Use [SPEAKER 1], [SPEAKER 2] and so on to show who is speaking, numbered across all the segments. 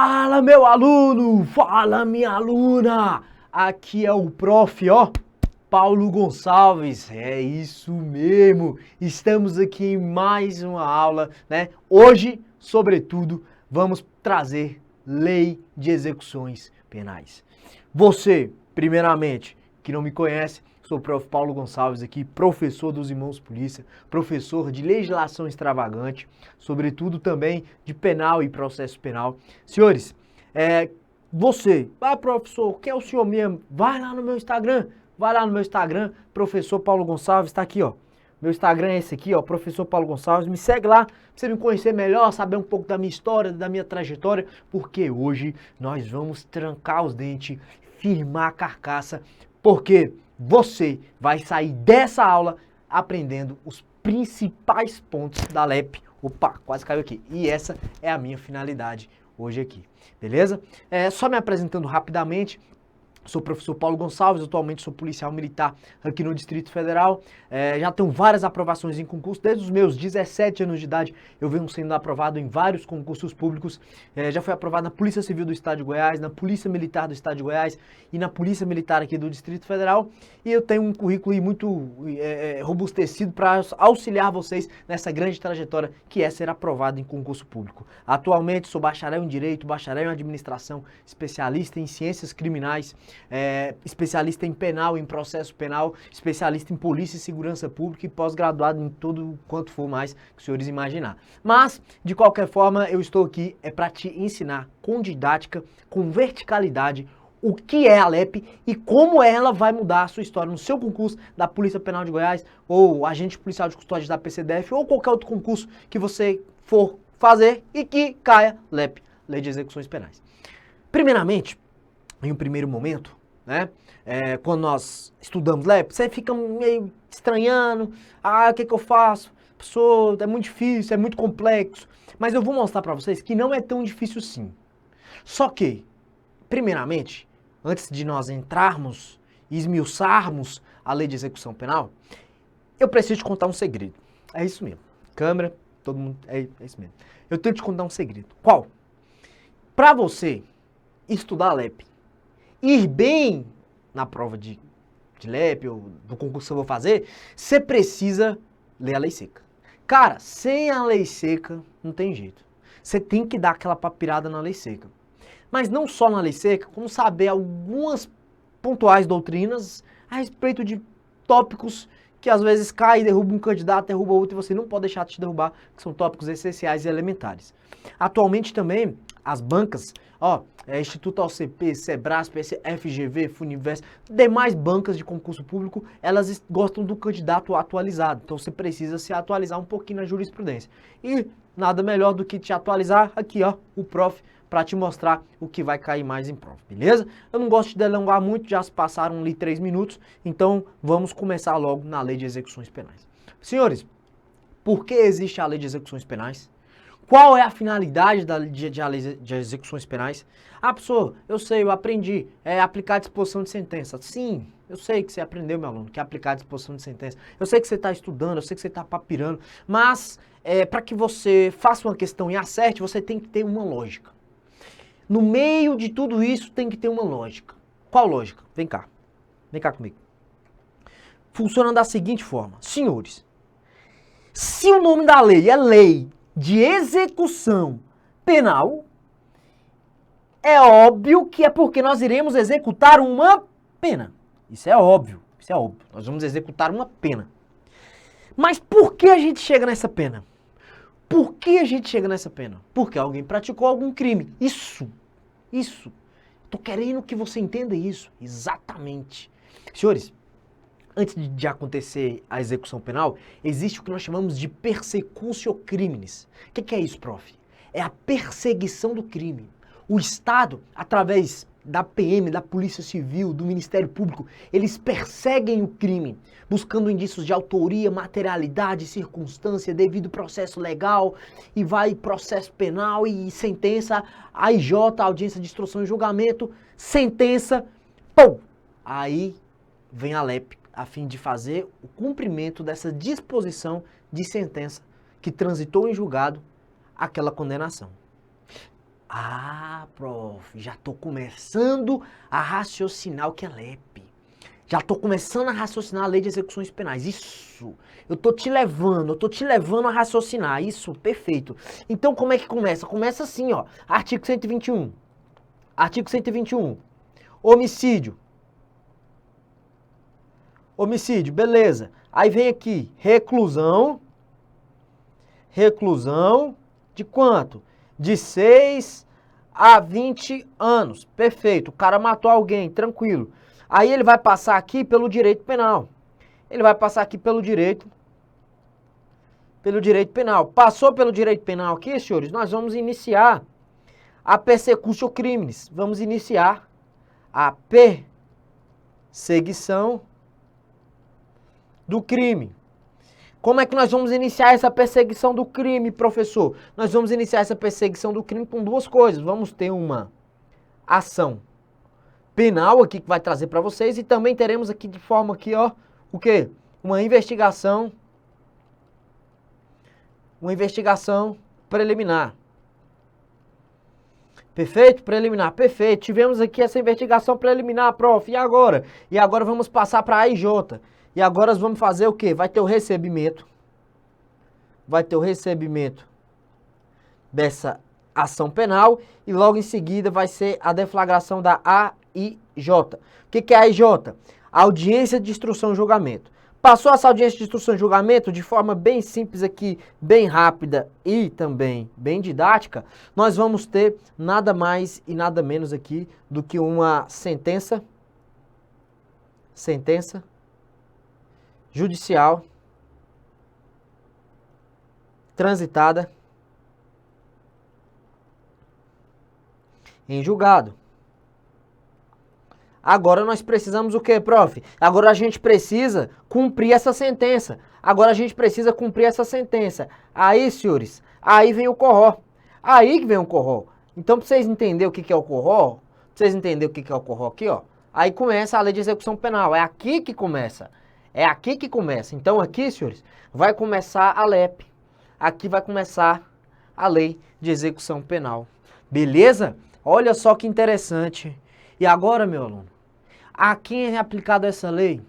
[SPEAKER 1] Fala, meu aluno! Fala, minha aluna! Aqui é o prof, Paulo Gonçalves. É isso mesmo! Estamos aqui em mais uma aula, né? Hoje, sobretudo, vamos trazer lei de execuções penais. Você, primeiramente, que não me conhece, sou o prof. Paulo Gonçalves aqui, professor dos Irmãos Polícia, professor de legislação extravagante, sobretudo também de penal e processo penal. Senhores, você, professor, quem é o senhor mesmo? Vai lá no meu Instagram, professor Paulo Gonçalves, tá aqui, ó. Meu Instagram é esse aqui, ó, professor Paulo Gonçalves. Me segue lá pra você me conhecer melhor, saber um pouco da minha história, da minha trajetória, porque hoje nós vamos trancar os dentes, firmar a carcaça, porque você vai sair dessa aula aprendendo os principais pontos da LEP. Opa, quase caiu aqui. E essa é a minha finalidade hoje aqui, beleza? Só me apresentando rapidamente. Sou o professor Paulo Gonçalves, atualmente sou policial militar aqui no Distrito Federal. Já tenho várias aprovações em concurso, desde os meus 17 anos de idade eu venho sendo aprovado em vários concursos públicos. Já fui aprovado na Polícia Civil do Estado de Goiás, na Polícia Militar do Estado de Goiás e na Polícia Militar aqui do Distrito Federal. E eu tenho um currículo muito robustecido para auxiliar vocês nessa grande trajetória que é ser aprovado em concurso público. Atualmente sou bacharel em Direito, bacharel em Administração, especialista em Ciências Criminais, especialista em penal, em processo penal, especialista em polícia e segurança pública e pós-graduado em tudo quanto for mais que os senhores imaginar. Mas, de qualquer forma, eu estou aqui para te ensinar com didática, com verticalidade, o que é a LEP e como ela vai mudar a sua história no seu concurso da Polícia Penal de Goiás ou agente policial de custódia da PCDF ou qualquer outro concurso que você for fazer e que caia LEP, Lei de Execuções Penais. Primeiramente, em um primeiro momento, né, quando nós estudamos LEP, você fica meio estranhando, o que eu faço? Professor, é muito difícil, é muito complexo, mas eu vou mostrar para vocês que não é tão difícil sim. Só que, primeiramente, antes de nós entrarmos e esmiuçarmos a Lei de Execução Penal, eu preciso te contar um segredo. É isso mesmo. Câmera, todo mundo, é isso mesmo. Eu tenho que te contar um segredo. Qual? Para você estudar LEP, ir bem na prova de LEP ou do concurso que eu vou fazer, você precisa ler a lei seca. Cara, sem a lei seca não tem jeito. Você tem que dar aquela papirada na lei seca. Mas não só na lei seca, como saber algumas pontuais doutrinas a respeito de tópicos que às vezes cai e derruba um candidato, derruba outro, e você não pode deixar de te derrubar, que são tópicos essenciais e elementares. Atualmente também, as bancas, Instituto OCP, Sebrasp, FGV, Funivest, demais bancas de concurso público, elas gostam do candidato atualizado. Então você precisa se atualizar um pouquinho na jurisprudência. E nada melhor do que te atualizar aqui, o prof, para te mostrar o que vai cair mais em prova, beleza? Eu não gosto de delongar muito, já se passaram ali 3 minutos, então vamos começar logo na Lei de Execuções Penais. Senhores, por que existe a Lei de Execuções Penais? Qual é a finalidade da Lei de Execuções Penais? Professor, eu sei, eu aprendi, aplicar a disposição de sentença. Sim, eu sei que você aprendeu, meu aluno, que é aplicar a disposição de sentença. Eu sei que você está estudando, eu sei que você está papirando, mas para que você faça uma questão e acerte, você tem que ter uma lógica. No meio de tudo isso tem que ter uma lógica. Qual lógica? Vem cá comigo. Funciona da seguinte forma. Senhores, se o nome da lei é Lei de Execução Penal, é óbvio que é porque nós iremos executar uma pena. Isso é óbvio. Nós vamos executar uma pena. Mas por que a gente chega nessa pena? Por que a gente chega nessa pena? Porque alguém praticou algum crime. Isso. Tô querendo que você entenda isso. Exatamente. Senhores, antes de acontecer a execução penal, existe o que nós chamamos de persecutio criminis. O que é isso, prof? É a perseguição do crime. O Estado, através da PM, da Polícia Civil, do Ministério Público, eles perseguem o crime, buscando indícios de autoria, materialidade, circunstância, devido processo legal, e vai processo penal e sentença, AIJ, audiência de instrução e julgamento, sentença, pum! Aí vem a LEP, a fim de fazer o cumprimento dessa disposição de sentença que transitou em julgado aquela condenação. Ah, prof, já tô começando a raciocinar o que é LEP. Já tô começando a raciocinar a lei de execuções penais. Isso, eu tô te levando a raciocinar. Isso, perfeito. Então, como é que começa? Começa assim, ó. Artigo 121. Artigo 121. Homicídio. Homicídio, beleza. Aí vem aqui, reclusão. Reclusão de quanto? De 6 a 20 anos. Perfeito. O cara matou alguém, tranquilo. Aí ele vai passar aqui pelo direito penal. Ele vai passar aqui pelo direito penal. Passou pelo direito penal aqui, senhores, nós vamos iniciar a persecutio criminis. Vamos iniciar a perseguição do crime. Como é que nós vamos iniciar essa perseguição do crime, professor? Nós vamos iniciar essa perseguição do crime com duas coisas. Vamos ter uma ação penal aqui que vai trazer para vocês e também teremos aqui de forma aqui, ó, o quê? Uma investigação preliminar. Perfeito? Preliminar, perfeito. Tivemos aqui essa investigação preliminar, prof. E agora? E agora vamos passar para a AIJ. E agora nós vamos fazer o quê? Vai ter o recebimento. Vai ter o recebimento dessa ação penal e logo em seguida vai ser a deflagração da AIJ. O que é a AIJ? Audiência de instrução e julgamento. Passou essa audiência de instrução e julgamento de forma bem simples aqui, bem rápida e também bem didática, nós vamos ter nada mais e nada menos aqui do que uma sentença judicial transitada em julgado. Agora nós precisamos o quê, prof? Agora a gente precisa cumprir essa sentença. Aí, senhores, aí vem o corró. Aí que vem o corró. Então, para vocês entenderem o que é o corró, aqui, ó, aí começa a lei de execução penal. É aqui que começa. Então, aqui, senhores, vai começar a LEP. Aqui vai começar a lei de execução penal. Beleza? Olha só que interessante. E agora, meu aluno, a quem é aplicada essa lei?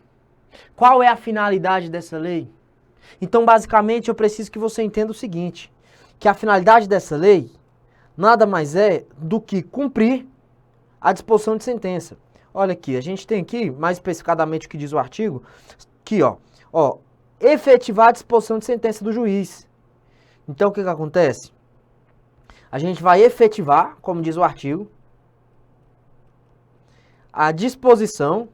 [SPEAKER 1] Qual é a finalidade dessa lei? Então, basicamente, eu preciso que você entenda o seguinte, que a finalidade dessa lei nada mais é do que cumprir a disposição de sentença. Olha aqui, a gente tem aqui, mais especificadamente o que diz o artigo, aqui, ó, efetivar a disposição de sentença do juiz. Então, o que acontece? A gente vai efetivar, como diz o artigo, a disposição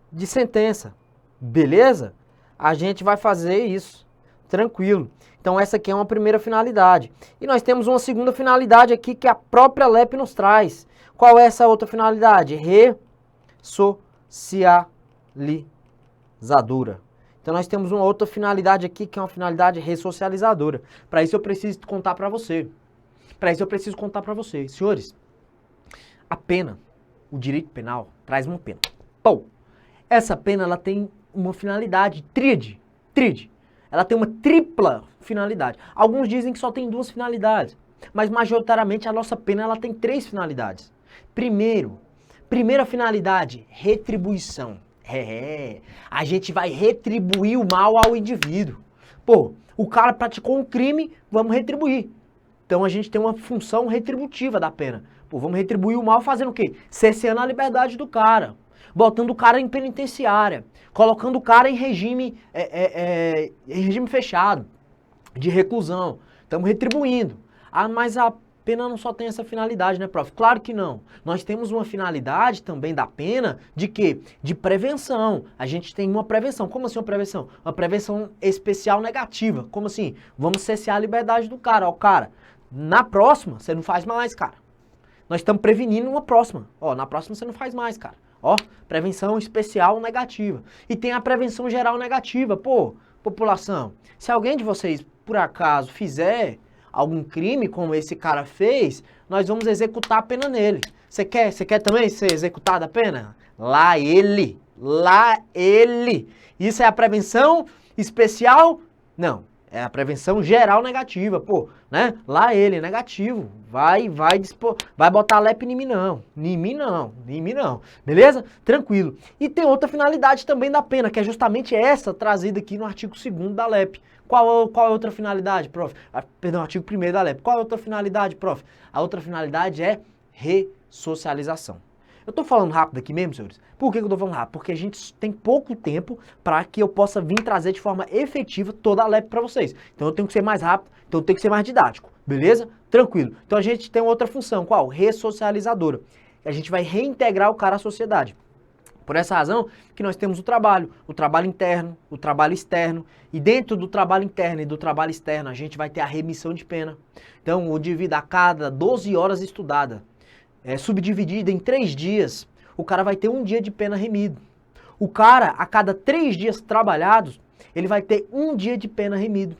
[SPEAKER 1] de sentença. Beleza? A gente vai fazer isso. Tranquilo. Então essa aqui é uma primeira finalidade. E nós temos uma segunda finalidade aqui que a própria LEP nos traz. Qual é essa outra finalidade? Ressocializadora. Então nós temos uma outra finalidade aqui que é uma finalidade ressocializadora. Para isso eu preciso contar para você. Senhores, a pena, o direito penal, traz uma pena. Pô, essa pena ela tem uma finalidade tríade. Ela tem uma tripla finalidade. Alguns dizem que só tem duas finalidades, mas majoritariamente a nossa pena ela tem três finalidades. Primeira finalidade, retribuição. A gente vai retribuir o mal ao indivíduo. Pô, o cara praticou um crime, vamos retribuir. Então a gente tem uma função retributiva da pena. Pô, vamos retribuir o mal fazendo o quê? Cerceando a liberdade do cara, botando o cara em penitenciária, colocando o cara em regime fechado, de reclusão. Estamos retribuindo. Ah, mas a pena não só tem essa finalidade, né, prof? Claro que não. Nós temos uma finalidade também da pena de quê? De prevenção. A gente tem uma prevenção. Como assim uma prevenção? Uma prevenção especial negativa. Como assim? Vamos cercear a liberdade do cara. Ó, cara, na próxima você não faz mais, cara. Nós estamos prevenindo uma próxima. Ó, na próxima você não faz mais, cara. Ó, prevenção especial negativa. E tem a prevenção geral negativa. Pô, população, se alguém de vocês, por acaso, fizer algum crime como esse cara fez, nós vamos executar a pena nele. Você quer também ser executado a pena? Lá ele. Isso é a prevenção especial? Não. É a prevenção geral negativa, pô, né? Lá ele, negativo. Vai botar LEP em mim não. Em mim não, em mim não. Beleza? Tranquilo. E tem outra finalidade também da pena, que é justamente essa trazida aqui no artigo 2º da LEP. Qual é a outra finalidade, prof? Perdão, artigo 1º da LEP. Qual é a outra finalidade, prof? A outra finalidade é ressocialização. Eu tô falando rápido aqui mesmo, senhores? Por que eu tô falando rápido? Porque a gente tem pouco tempo para que eu possa vir trazer de forma efetiva toda a LEP para vocês. Então eu tenho que ser mais rápido, então eu tenho que ser mais didático, beleza? Tranquilo. Então a gente tem outra função, qual? Ressocializadora. A gente vai reintegrar o cara à sociedade. Por essa razão que nós temos o trabalho interno, o trabalho externo, e dentro do trabalho interno e do trabalho externo a gente vai ter a remissão de pena. Então o indivíduo a cada 12 horas estudada, subdividida em 3 dias, o cara vai ter 1 dia de pena remido. O cara, a cada 3 dias trabalhados, ele vai ter 1 dia de pena remido.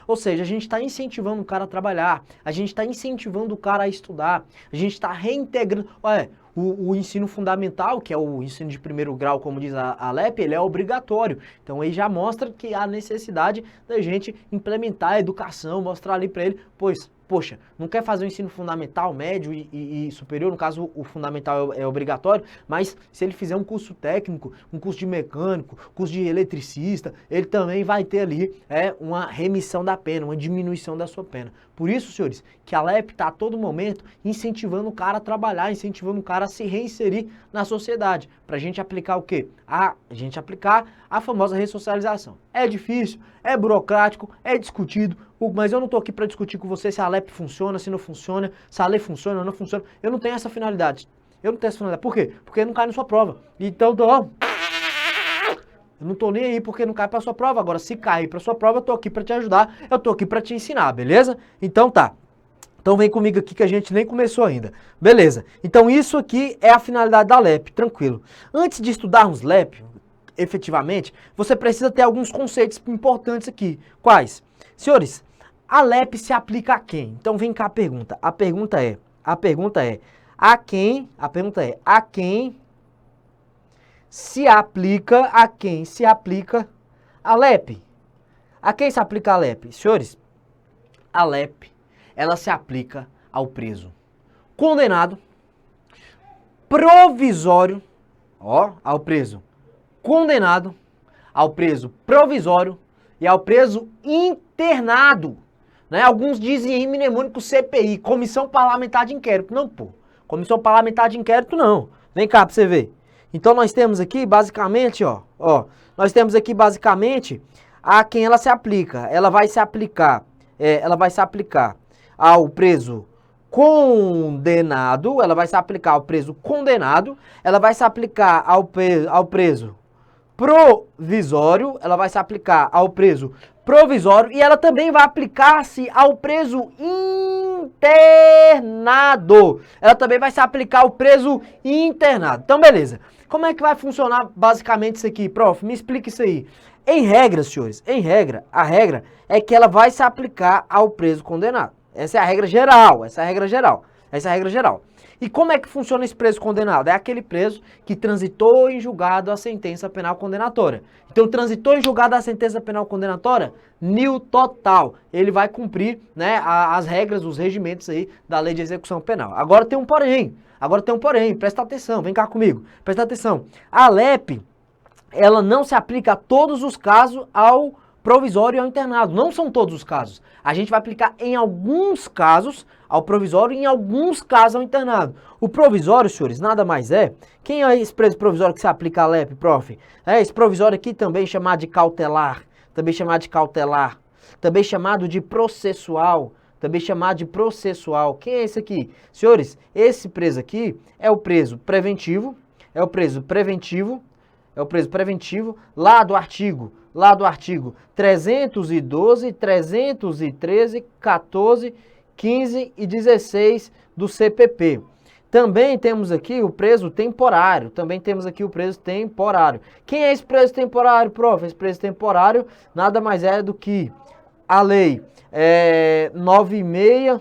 [SPEAKER 1] Ou seja, a gente está incentivando o cara a trabalhar, a gente está incentivando o cara a estudar, a gente está reintegrando. Olha, o ensino fundamental, que é o ensino de 1º grau, como diz a LEP, ele é obrigatório. Então aí já mostra que há necessidade da gente implementar a educação, mostrar ali para ele, poxa, não quer fazer o ensino fundamental, médio e superior, no caso o fundamental é obrigatório, mas se ele fizer um curso técnico, um curso de mecânico, curso de eletricista, ele também vai ter ali uma remissão da pena, uma diminuição da sua pena. Por isso, senhores, que a LEP está a todo momento incentivando o cara a trabalhar, incentivando o cara a se reinserir na sociedade, para a gente aplicar o quê? A gente aplicar a famosa ressocialização. É difícil, é burocrático, é discutido, mas eu não estou aqui para discutir com você se a LEP funciona, se não funciona, se a lei funciona ou não funciona. Eu não tenho essa finalidade. Por quê? Porque não cai na sua prova. Então, eu não tô nem aí porque não cai pra sua prova. Agora, se cair pra sua prova, eu tô aqui pra te ajudar, eu tô aqui pra te ensinar, beleza? Então tá. Então vem comigo aqui que a gente nem começou ainda. Beleza. Então isso aqui é a finalidade da LEP, tranquilo. Antes de estudarmos LEP, efetivamente, você precisa ter alguns conceitos importantes aqui. Quais? Senhores, a LEP se aplica a quem? Então vem cá a pergunta. A pergunta é, a quem se aplica a LEP? A quem se aplica a LEP? Senhores, a LEP, ela se aplica ao preso condenado, provisório, ao preso condenado, ao preso provisório e ao preso internado. Né? Alguns dizem em mnemônico CPI, Comissão Parlamentar de Inquérito. Não, pô. Comissão Parlamentar de Inquérito não. Vem cá pra você ver. Então nós temos aqui basicamente, nós temos aqui basicamente a quem ela se aplica. Ela vai se aplicar ao preso condenado, ela vai se aplicar ao preso condenado, ela vai se aplicar ao preso provisório, ela vai se aplicar ao preso provisório e ela também vai aplicar-se ao preso internado. Ela também vai se aplicar ao preso internado. Então, beleza. Como é que vai funcionar basicamente isso aqui, prof? Me explica isso aí. Em regra, senhores, a regra é que ela vai se aplicar ao preso condenado. Essa é a regra geral, E como é que funciona esse preso condenado? É aquele preso que transitou em julgado a sentença penal condenatória. Então, transitou em julgado a sentença penal condenatória, nil total. Ele vai cumprir, né, as regras, os regimentos aí da lei de execução penal. Agora tem um porém, presta atenção, vem cá comigo, presta atenção. A LEP, ela não se aplica a todos os casos ao provisório e ao internado. Não são todos os casos. A gente vai aplicar em alguns casos ao provisório e em alguns casos ao internado. O provisório, senhores, nada mais é... Quem é esse preso provisório que se aplica a LEP, prof? Esse provisório aqui também chamado de cautelar, também chamado de processual, Quem é esse aqui? Senhores, esse preso aqui é o preso preventivo, lá do artigo 312, 313, 14, 15 e 16 do CPP. Também temos aqui o preso temporário. Quem é esse preso temporário, prof? Esse preso temporário nada mais é do que a lei 96...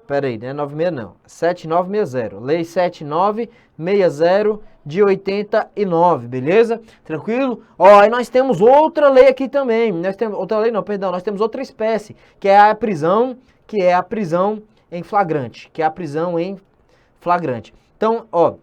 [SPEAKER 1] Pera aí, não é 96 não, 7960, Lei 7960 de 89, beleza? Tranquilo? Ó, aí nós temos outra lei aqui também, nós temos, outra lei não, perdão, nós temos outra espécie, que é a prisão em flagrante, Então, ó,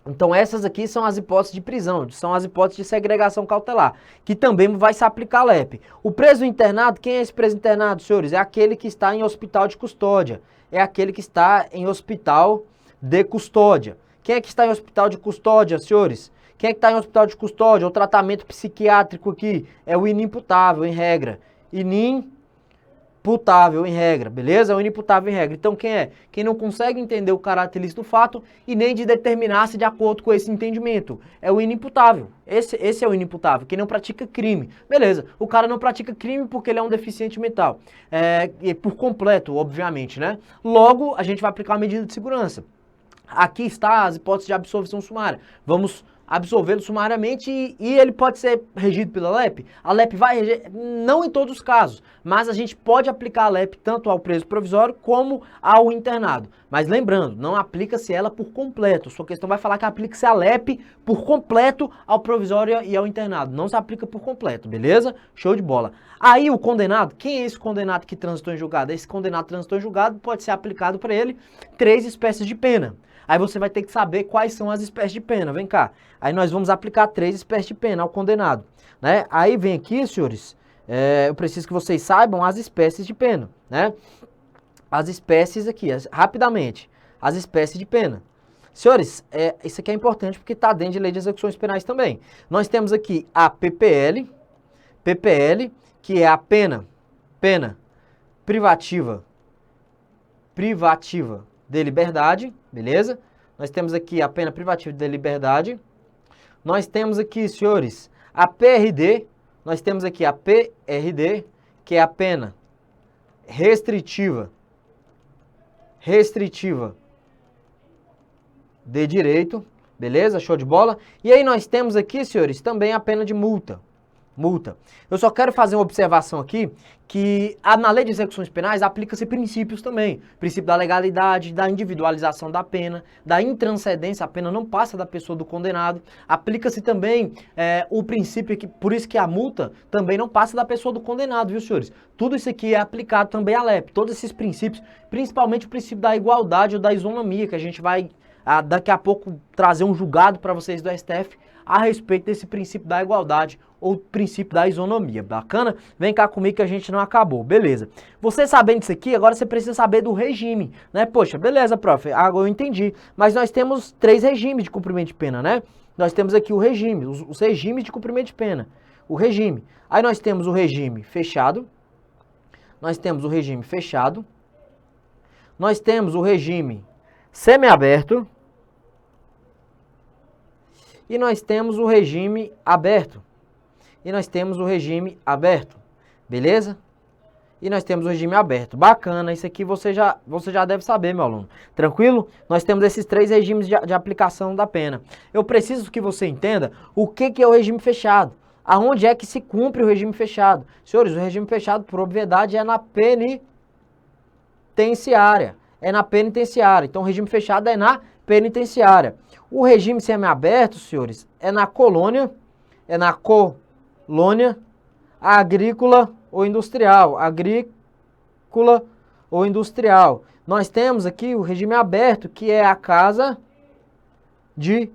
[SPEAKER 1] então essas aqui são as hipóteses de prisão, são as hipóteses de segregação cautelar, que também vai se aplicar a LEP. O preso internado, quem é esse preso internado, senhores? É aquele que está em hospital de custódia, é aquele que está em hospital de custódia. Quem é que está em hospital de custódia, senhores? Quem é que está em hospital de custódia? O tratamento psiquiátrico aqui é o inimputável, em regra. Inimputável em regra, beleza? É o inimputável em regra. Então quem é? Quem não consegue entender o caráter ilícito do fato e nem de determinar-se de acordo com esse entendimento. É o inimputável. Esse é o inimputável, quem não pratica crime. Beleza, o cara não pratica crime porque ele é um deficiente mental. E por completo, obviamente, né? Logo, a gente vai aplicar a medida de segurança. Aqui está as hipóteses de absolvição sumária. Vamos absolvê-lo sumariamente e ele pode ser regido pela LEP. A LEP vai reger, não em todos os casos, mas a gente pode aplicar a LEP tanto ao preso provisório como ao internado. Mas lembrando, não aplica-se ela por completo. Sua questão vai falar que aplica-se a LEP por completo ao provisório e ao internado. Não se aplica por completo, beleza? Show de bola. Aí o condenado, quem é esse condenado que transitou em julgado? Esse condenado que transitou em julgado pode ser aplicado para ele 3 espécies de pena. Aí você vai ter que saber quais são as espécies de pena, vem cá. Aí nós vamos aplicar 3 espécies de pena ao condenado, né? Aí vem aqui, senhores, eu preciso que vocês saibam as espécies de pena, né? As espécies aqui, rapidamente, as espécies de pena. Senhores, isso aqui é importante porque está dentro de lei de execuções penais também. Nós temos aqui a PPL, que é a pena privativa de liberdade, beleza? Nós temos aqui a pena privativa de liberdade. Nós temos aqui, senhores, a PRD. Nós temos aqui a PRD, que é a pena restritiva de direito, beleza? Show de bola. E aí nós temos aqui, senhores, também a pena de multa. Eu só quero fazer uma observação aqui, que na lei de execuções penais aplica-se princípios também. Princípio da legalidade, da individualização da pena, da intranscendência, a pena não passa da pessoa do condenado. Aplica-se também o princípio, por isso que a multa também não passa da pessoa do condenado, viu, senhores? Tudo isso aqui é aplicado também à LEP, todos esses princípios, principalmente o princípio da igualdade ou da isonomia, que a gente vai daqui a pouco trazer um julgado para vocês do STF a respeito desse princípio da igualdade ou princípio da isonomia. Bacana? Vem cá comigo que a gente não acabou. Beleza. Você sabendo disso aqui, agora você precisa saber do regime, né? Poxa, beleza, prof. Agora eu entendi. Mas nós temos 3 regimes de cumprimento de pena, né? Nós temos aqui o regime, os regimes de cumprimento de pena. O regime. Aí nós temos o regime fechado. Nós temos o regime fechado. Nós temos o regime semiaberto. E nós temos o regime aberto. Beleza? E nós temos o regime aberto. Bacana, isso aqui você já deve saber, meu aluno. Tranquilo? Nós temos esses 3 regimes de aplicação da pena. Eu preciso que você entenda o que é o regime fechado. Aonde é que se cumpre o regime fechado? Senhores, o regime fechado, por obviedade, é na penitenciária. Então, o regime fechado é na penitenciária. O regime semiaberto, senhores, é na colônia agrícola ou industrial. Nós temos aqui o regime aberto, que é a casa de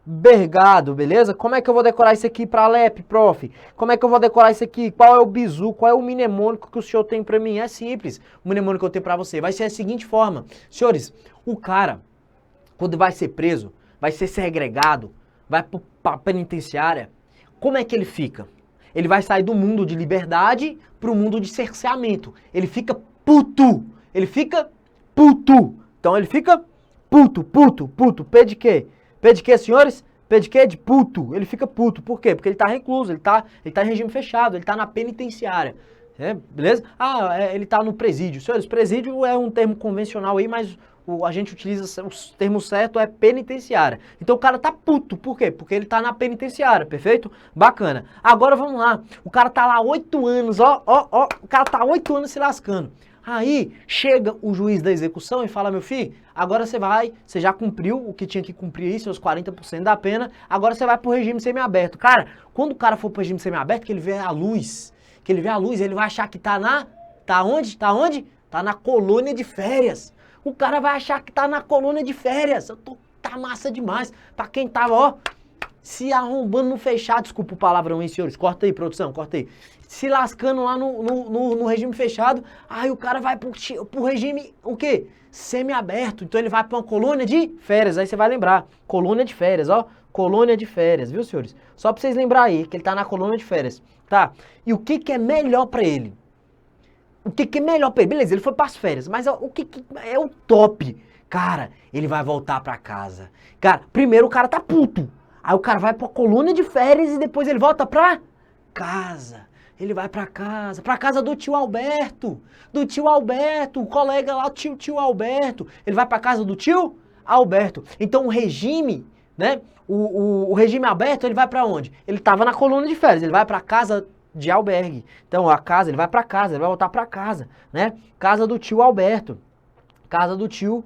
[SPEAKER 1] albergado, beleza? Como é que eu vou decorar isso aqui para a LEP, prof? Como é que eu vou decorar isso aqui? Qual é o bizu? Qual é o mnemônico que o senhor tem para mim? É simples. O mnemônico que eu tenho para você vai ser a seguinte forma. Senhores, o cara, quando vai ser preso, vai ser segregado, vai para a penitenciária, como é que ele fica? Ele vai sair do mundo de liberdade para o mundo de cerceamento. Ele fica puto. Então ele fica puto. P de quê? P de quê, senhores? P de quê? De puto. Ele fica puto. Por quê? Porque ele está recluso, ele tá em regime fechado, ele está na penitenciária. Beleza? Ele está no presídio. Senhores, presídio é um termo convencional aí, mas a gente utiliza o termo certo, é penitenciária. Então o cara tá puto, por quê? Porque ele tá na penitenciária, perfeito? Bacana. Agora vamos lá, o cara tá lá 8 anos, o cara tá 8 anos se lascando. Aí chega o juiz da execução e fala, meu filho, agora você já cumpriu o que tinha que cumprir aí, seus 40% da pena, agora você vai pro regime semiaberto. Cara, quando o cara for pro regime semiaberto, que ele vê a luz, ele vai achar que tá onde? Tá na colônia de férias. O cara vai achar que tá na colônia de férias. Tá massa demais. Pra quem tava, ó, se arrombando no fechado, desculpa o palavrão, hein, senhores? Corta aí, produção, corta aí. Se lascando lá no regime fechado, aí o cara vai pro regime, o quê? Semiaberto. Então ele vai pra uma colônia de férias, aí você vai lembrar. Colônia de férias, ó. Colônia de férias, viu, senhores? Só pra vocês lembrarem aí, que ele tá na colônia de férias, tá? E o que é melhor pra ele? O que é melhor pra ele? Beleza, ele foi pras férias, mas o que é o top? Cara, ele vai voltar pra casa. Cara, primeiro o cara tá puto. Aí o cara vai pra colônia de férias e depois ele volta pra casa. Ele vai pra casa do tio Alberto. Do tio Alberto, o colega lá, tio Alberto. Ele vai pra casa do tio Alberto. Então o regime, né? O regime aberto, ele vai pra onde? Ele tava na colônia de férias, ele vai pra casa de albergue. Então a casa, ele vai pra casa, ele vai voltar pra casa, né? Casa do tio Alberto. Casa do tio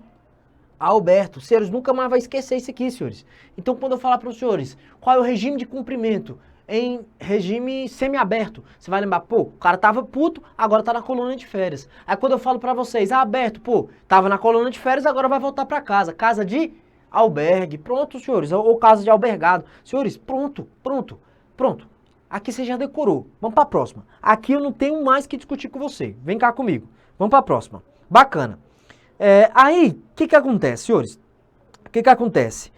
[SPEAKER 1] Alberto. Senhores, nunca mais vai esquecer isso aqui, senhores. Então, quando eu falar para os senhores, qual é o regime de cumprimento em regime semiaberto, você vai lembrar, pô, o cara tava puto, agora tá na colônia de férias. Aí quando eu falo para vocês, aberto, pô, tava na colônia de férias, agora vai voltar para casa. Casa de albergue. Pronto, senhores. Ou casa de albergado. Senhores, pronto. Aqui você já decorou. Vamos para a próxima. Aqui eu não tenho mais que discutir com você. Vem cá comigo. Vamos para a próxima. Bacana. Aí, o que acontece, senhores? O que acontece?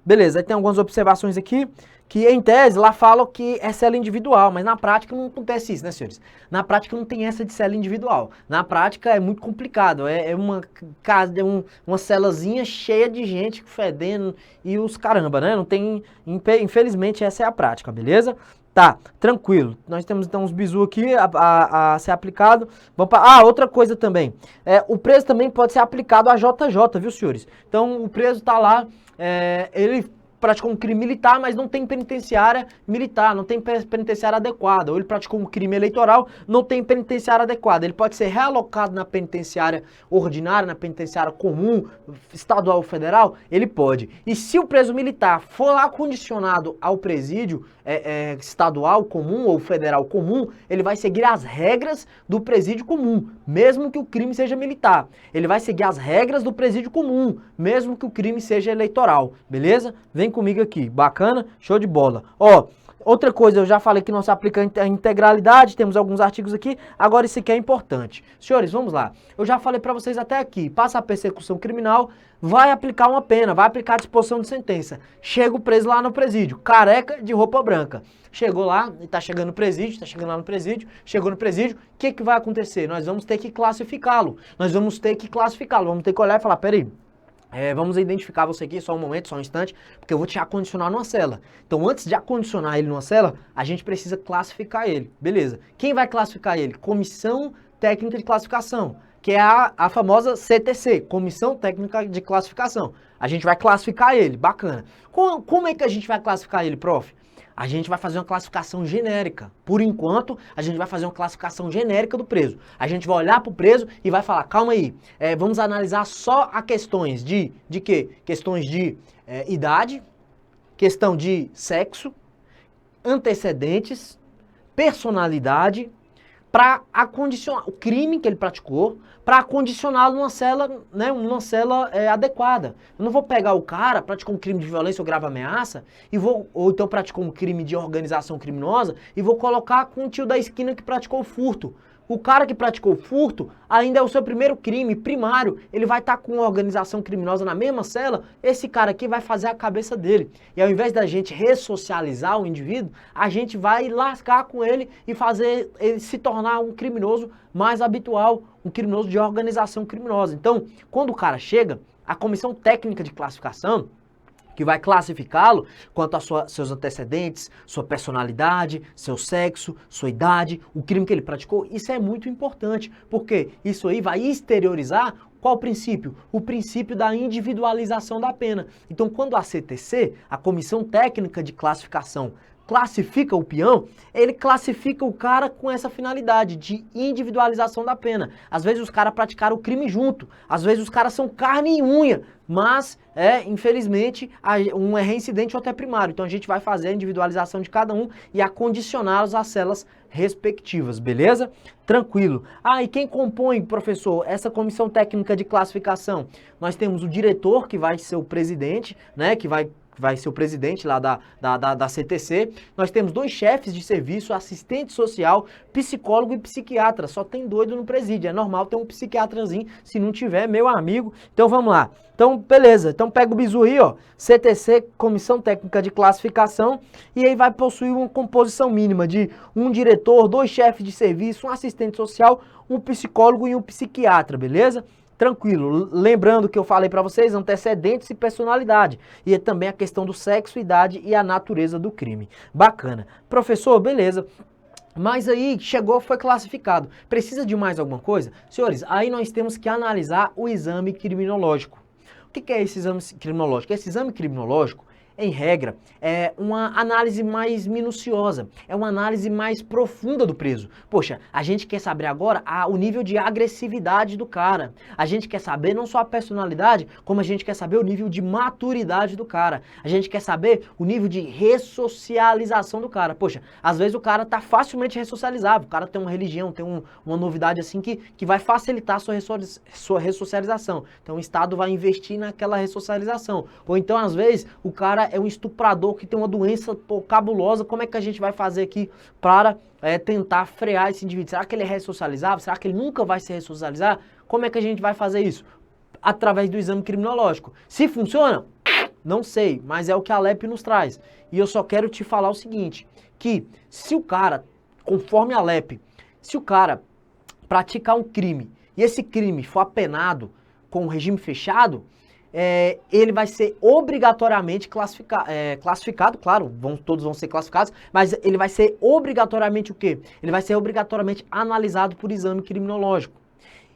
[SPEAKER 1] Beleza, aí tem algumas observações aqui, que em tese lá falam que é célula individual, mas na prática não acontece isso, né, senhores? Na prática não tem essa de célula individual. Na prática é muito complicado, é uma célulazinha cheia de gente fedendo e os caramba, né? Não tem, infelizmente essa é a prática, beleza? Tá, tranquilo. Nós temos então uns bizu aqui a ser aplicado. Outra coisa também. O preso também pode ser aplicado a JJ, viu, senhores? Então, o preso tá lá, ele praticou um crime militar, mas não tem penitenciária militar, não tem penitenciária adequada. Ou ele praticou um crime eleitoral, não tem penitenciária adequada. Ele pode ser realocado na penitenciária ordinária, na penitenciária comum, estadual ou federal? Ele pode. E se o preso militar for lá condicionado ao presídio estadual comum ou federal comum, ele vai seguir as regras do presídio comum, mesmo que o crime seja militar. Ele vai seguir as regras do presídio comum, mesmo que o crime seja eleitoral, beleza? Vem comigo aqui, bacana? Show de bola. Outra coisa, eu já falei que não se aplica a integralidade, temos alguns artigos aqui, agora isso aqui é importante. Senhores, vamos lá. Eu já falei para vocês até aqui, passa a persecução criminal, vai aplicar uma pena, vai aplicar a disposição de sentença. Chega o preso lá no presídio, careca de roupa branca. Chegou lá, tá chegando no presídio, chegou no presídio, o que vai acontecer? Nós vamos ter que classificá-lo, vamos ter que olhar e falar, peraí, vamos identificar você aqui, só um momento, só um instante, porque eu vou te acondicionar numa cela. Então, antes de acondicionar ele numa cela, a gente precisa classificar ele, beleza? Quem vai classificar ele? Comissão Técnica de Classificação, que é a famosa CTC, Comissão Técnica de Classificação. A gente vai classificar ele, bacana. Como é que a gente vai classificar ele, prof? A gente vai fazer uma classificação genérica. Por enquanto, a gente vai fazer uma classificação genérica do preso. A gente vai olhar para o preso e vai falar, calma aí, vamos analisar só a questões de quê? Questões de idade, questão de sexo, antecedentes, personalidade, para acondicionar o crime que ele praticou, para acondicioná-lo numa cela, né, adequada. Eu não vou pegar o cara, praticou um crime de violência ou grave ameaça, ou então praticou um crime de organização criminosa, e vou colocar com o tio da esquina que praticou furto. O cara que praticou furto ainda é o seu primeiro crime primário, ele vai estar com uma organização criminosa na mesma cela, esse cara aqui vai fazer a cabeça dele. E ao invés da gente ressocializar o indivíduo, a gente vai lascar com ele e fazer ele se tornar um criminoso mais habitual, um criminoso de organização criminosa. Então, quando o cara chega, a comissão técnica de classificação, que vai classificá-lo quanto a seus antecedentes, sua personalidade, seu sexo, sua idade, o crime que ele praticou, isso é muito importante, porque isso aí vai exteriorizar qual princípio? O princípio da individualização da pena. Então, quando a CTC, a Comissão Técnica de Classificação, classifica o peão, ele classifica o cara com essa finalidade de individualização da pena. Às vezes os caras praticaram o crime junto, às vezes os caras são carne e unha, mas, infelizmente, um é reincidente ou até primário. Então a gente vai fazer a individualização de cada um e acondicioná-los às celas respectivas, beleza? Tranquilo. Ah, e quem compõe, professor, essa comissão técnica de classificação? Nós temos o diretor, que vai ser o presidente, né, que vai ser o presidente lá da CTC. Nós temos 2 chefes de serviço, assistente social, psicólogo e psiquiatra. Só tem doido no presídio. É normal ter um psiquiatrazinho, se não tiver, meu amigo. Então vamos lá. Então, beleza. Então pega o bizu aí, ó. CTC, Comissão Técnica de Classificação. E aí vai possuir uma composição mínima de um diretor, 2 chefes de serviço, um assistente social, um psicólogo e um psiquiatra, beleza? Tranquilo, lembrando que eu falei para vocês, antecedentes e personalidade. E também a questão do sexo, idade e a natureza do crime. Bacana. Professor, beleza. Mas aí chegou, foi classificado. Precisa de mais alguma coisa? Senhores, aí nós temos que analisar o exame criminológico. O que é esse exame criminológico? Esse exame criminológico, em regra, é uma análise mais minuciosa, é uma análise mais profunda do preso. Poxa, a gente quer saber agora o nível de agressividade do cara. A gente quer saber não só a personalidade, como a gente quer saber o nível de maturidade do cara. A gente quer saber o nível de ressocialização do cara. Poxa, às vezes o cara tá facilmente ressocializável, o cara tem uma religião, tem uma novidade assim que vai facilitar a sua ressocialização. Então o Estado vai investir naquela ressocialização. Ou então, às vezes, o cara é um estuprador que tem uma doença cabulosa, como é que a gente vai fazer aqui para tentar frear esse indivíduo? Será que ele é ressocializável? Será que ele nunca vai se ressocializar? Como é que a gente vai fazer isso? Através do exame criminológico. Se funciona? Não sei, mas é o que a LEP nos traz. E eu só quero te falar o seguinte, que se o cara, conforme a LEP, se o cara praticar um crime e esse crime for apenado com o regime fechado, ele vai ser obrigatoriamente classificado, claro, todos vão ser classificados, mas ele vai ser obrigatoriamente o quê? Ele vai ser obrigatoriamente analisado por exame criminológico.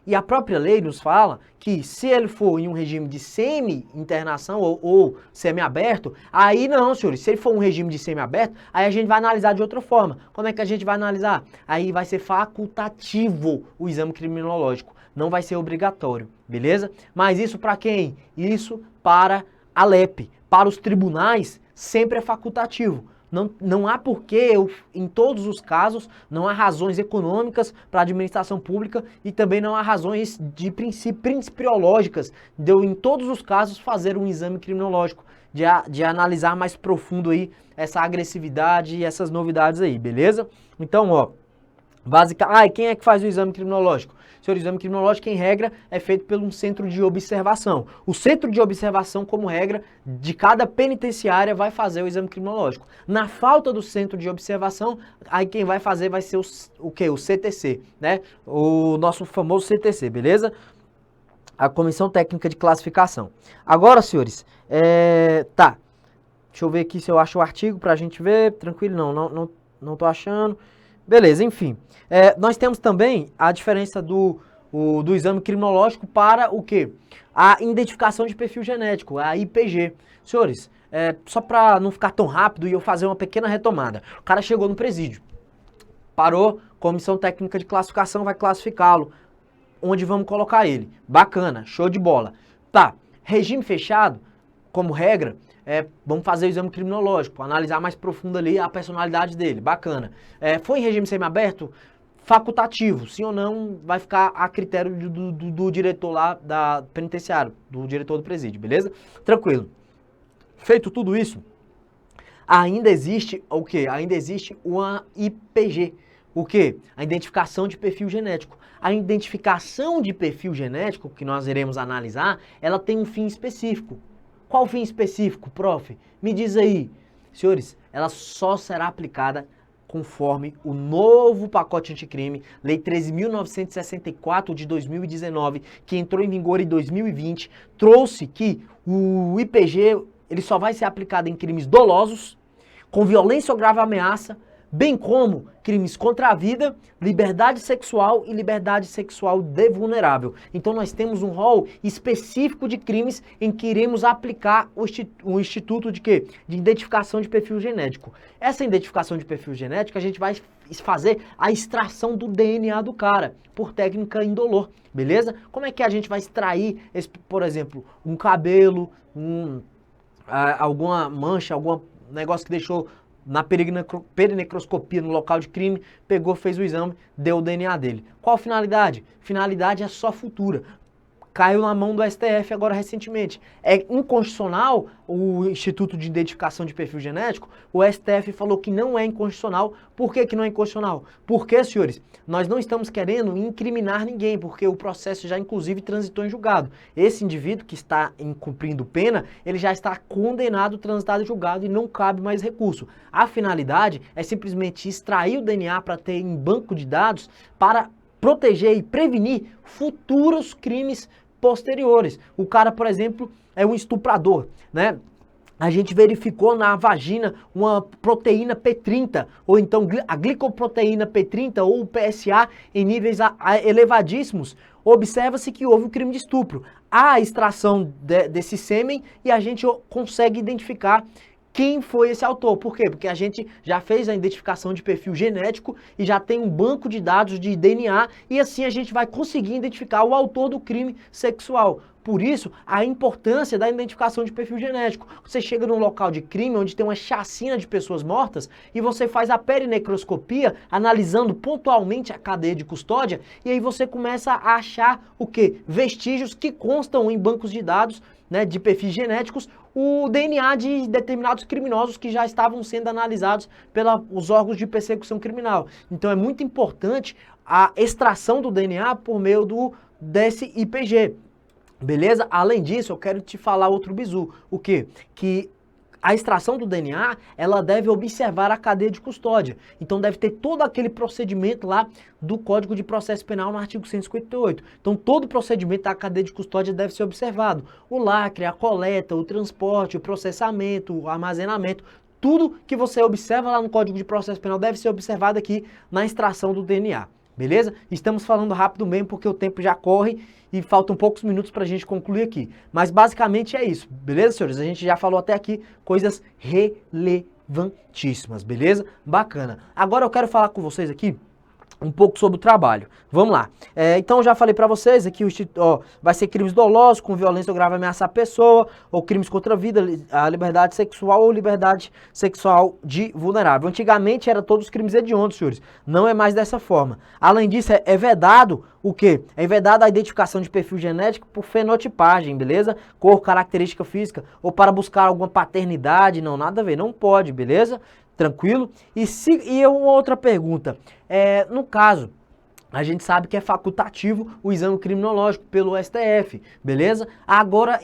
[SPEAKER 1] E a própria lei nos fala que se ele for em um regime de semi-internação ou semi-aberto, aí não, senhores, se ele for um regime de semi-aberto, aí a gente vai analisar de outra forma. Como é que a gente vai analisar? Aí vai ser facultativo o exame criminológico, não vai ser obrigatório, beleza? Mas isso para quem? Isso para a LEP, para os tribunais sempre é facultativo. Não há porquê, em todos os casos, não há razões econômicas para a administração pública e também não há razões de principiológicas de eu, em todos os casos, fazer um exame criminológico, de analisar mais profundo aí essa agressividade e essas novidades aí, beleza? Então, ó, e quem é que faz o exame criminológico? Senhor, o exame criminológico, em regra, é feito por um centro de observação. O centro de observação, como regra, de cada penitenciária vai fazer o exame criminológico. Na falta do centro de observação, aí quem vai fazer vai ser o quê? O CTC, né? O nosso famoso CTC, beleza? A Comissão Técnica de Classificação. Agora, senhores, tá. Deixa eu ver aqui se eu acho o artigo pra gente ver. Tranquilo, não tô achando. Beleza, enfim. Nós temos também a diferença do exame criminológico para o quê? A identificação de perfil genético, a IPG. Senhores, só para não ficar tão rápido e eu fazer uma pequena retomada. O cara chegou no presídio, parou, comissão técnica de classificação vai classificá-lo. Onde vamos colocar ele? Bacana, show de bola. Tá, regime fechado, como regra, vamos fazer o exame criminológico, analisar mais profundo ali a personalidade dele, bacana. Foi em regime semiaberto? Facultativo, sim ou não, vai ficar a critério do diretor lá da penitenciário, do diretor do presídio, beleza? Tranquilo. Feito tudo isso, ainda existe o quê? Ainda existe uma IPG. O quê? A identificação de perfil genético. A identificação de perfil genético, que nós iremos analisar, ela tem um fim específico. Qual fim específico, prof? Me diz aí. Senhores, ela só será aplicada conforme o novo pacote anticrime, Lei 13.964 de 2019, que entrou em vigor em 2020, trouxe que o IPG ele só vai ser aplicado em crimes dolosos, com violência ou grave ameaça, bem como crimes contra a vida, liberdade sexual e liberdade sexual de vulnerável. Então nós temos um rol específico de crimes em que iremos aplicar o instituto de quê? De identificação de perfil genético. Essa identificação de perfil genético a gente vai fazer a extração do DNA do cara por técnica indolor, beleza? Como é que a gente vai extrair, por exemplo, um cabelo, alguma mancha, algum negócio que deixou na perinecroscopia no local de crime, pegou, fez o exame, deu o DNA dele. Qual a finalidade? Finalidade é só futura. Caiu na mão do STF agora recentemente. É inconstitucional o Instituto de Identificação de Perfil Genético? O STF falou que não é inconstitucional. Por que não é inconstitucional? Porque, senhores, nós não estamos querendo incriminar ninguém, porque o processo já, inclusive, transitou em julgado. Esse indivíduo que está cumprindo pena, ele já está condenado, transitado em julgado e não cabe mais recurso. A finalidade é simplesmente extrair o DNA para ter em banco de dados para proteger e prevenir futuros crimes posteriores. O cara, por exemplo, é um estuprador, né? A gente verificou na vagina uma proteína P30, ou então a glicoproteína P30 ou o PSA em níveis elevadíssimos. Observa-se que houve um crime de estupro. Há a extração desse sêmen e a gente consegue identificar quem foi esse autor. Por quê? Porque a gente já fez a identificação de perfil genético e já tem um banco de dados de DNA e assim a gente vai conseguir identificar o autor do crime sexual. Por isso, a importância da identificação de perfil genético. Você chega num local de crime onde tem uma chacina de pessoas mortas e você faz a perinecroscopia, analisando pontualmente a cadeia de custódia, e aí você começa a achar o quê? Vestígios que constam em bancos de dados, né, de perfis genéticos, o DNA de determinados criminosos que já estavam sendo analisados pelos órgãos de persecução criminal. Então é muito importante a extração do DNA por meio desse IPG. Beleza? Além disso, eu quero te falar outro bizu. O quê? Que a extração do DNA, ela deve observar a cadeia de custódia. Então deve ter todo aquele procedimento lá do Código de Processo Penal no artigo 158. Então todo o procedimento da cadeia de custódia deve ser observado. O lacre, a coleta, o transporte, o processamento, o armazenamento, tudo que você observa lá no Código de Processo Penal deve ser observado aqui na extração do DNA. Beleza? Estamos falando rápido mesmo porque o tempo já corre e faltam poucos minutos para a gente concluir aqui. Mas basicamente é isso, beleza, senhores? A gente já falou até aqui coisas relevantíssimas, beleza? Bacana. Agora eu quero falar com vocês aqui um pouco sobre o trabalho. Vamos lá. Então eu já falei para vocês aqui, vai ser crimes dolosos, com violência ou grave ameaça à pessoa, ou crimes contra a vida, a liberdade sexual ou liberdade sexual de vulnerável. Antigamente era todos os crimes hediondos, senhores. Não é mais dessa forma. Além disso, é vedado o quê? É vedado a identificação de perfil genético por fenotipagem, beleza? Cor, característica física, ou para buscar alguma paternidade, não, nada a ver, não pode, beleza? Tranquilo? E uma outra pergunta, no caso, a gente sabe que é facultativo o exame criminológico pelo STF, beleza? Agora,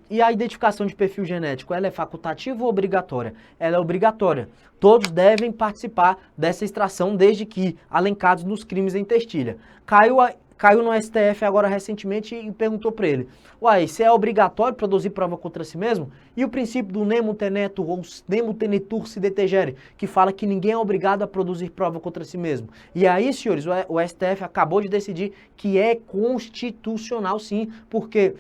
[SPEAKER 1] e a identificação de perfil genético, ela é facultativa ou obrigatória? Ela é obrigatória. Todos devem participar dessa extração desde que alencados nos crimes em testilha. Caiu no STF agora recentemente e perguntou para ele: uai, se é obrigatório produzir prova contra si mesmo? E o princípio do nemo tenetur ou nemo tenetur se detegere, que fala que ninguém é obrigado a produzir prova contra si mesmo. E aí, senhores, o STF acabou de decidir que é constitucional sim, porque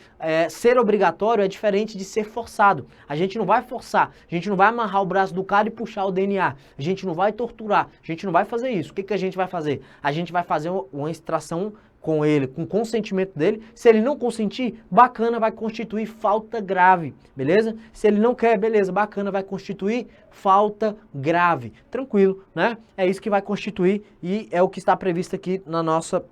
[SPEAKER 1] ser obrigatório é diferente de ser forçado. A gente não vai forçar, a gente não vai amarrar o braço do cara e puxar o DNA, a gente não vai torturar, a gente não vai fazer isso. O que a gente vai fazer? A gente vai fazer uma extração com ele, com consentimento dele. Se ele não consentir, bacana, vai constituir falta grave, beleza? Se ele não quer, beleza, bacana, vai constituir falta grave. Tranquilo, né? É isso que vai constituir e é o que está previsto aqui na nossa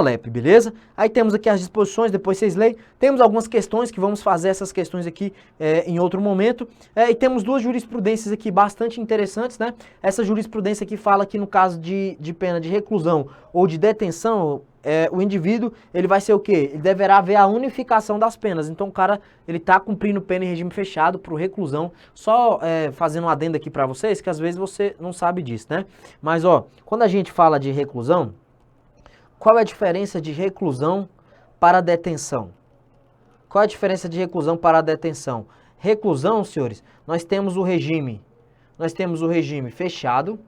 [SPEAKER 1] LEP, beleza? Aí temos aqui as disposições, depois vocês leem. Temos algumas questões que vamos fazer essas questões aqui em outro momento. E temos duas jurisprudências aqui bastante interessantes, né? Essa jurisprudência aqui fala que no caso de pena de reclusão ou de detenção, o indivíduo, ele vai ser o quê? Ele deverá haver a unificação das penas. Então o cara, ele tá cumprindo pena em regime fechado pro reclusão. Só fazendo um adendo aqui pra vocês, que às vezes você não sabe disso, né? Mas, quando a gente fala de reclusão, qual é a diferença de reclusão para detenção? Qual é a diferença de reclusão para detenção? Reclusão, senhores, nós temos o regime nós temos o regime fechado.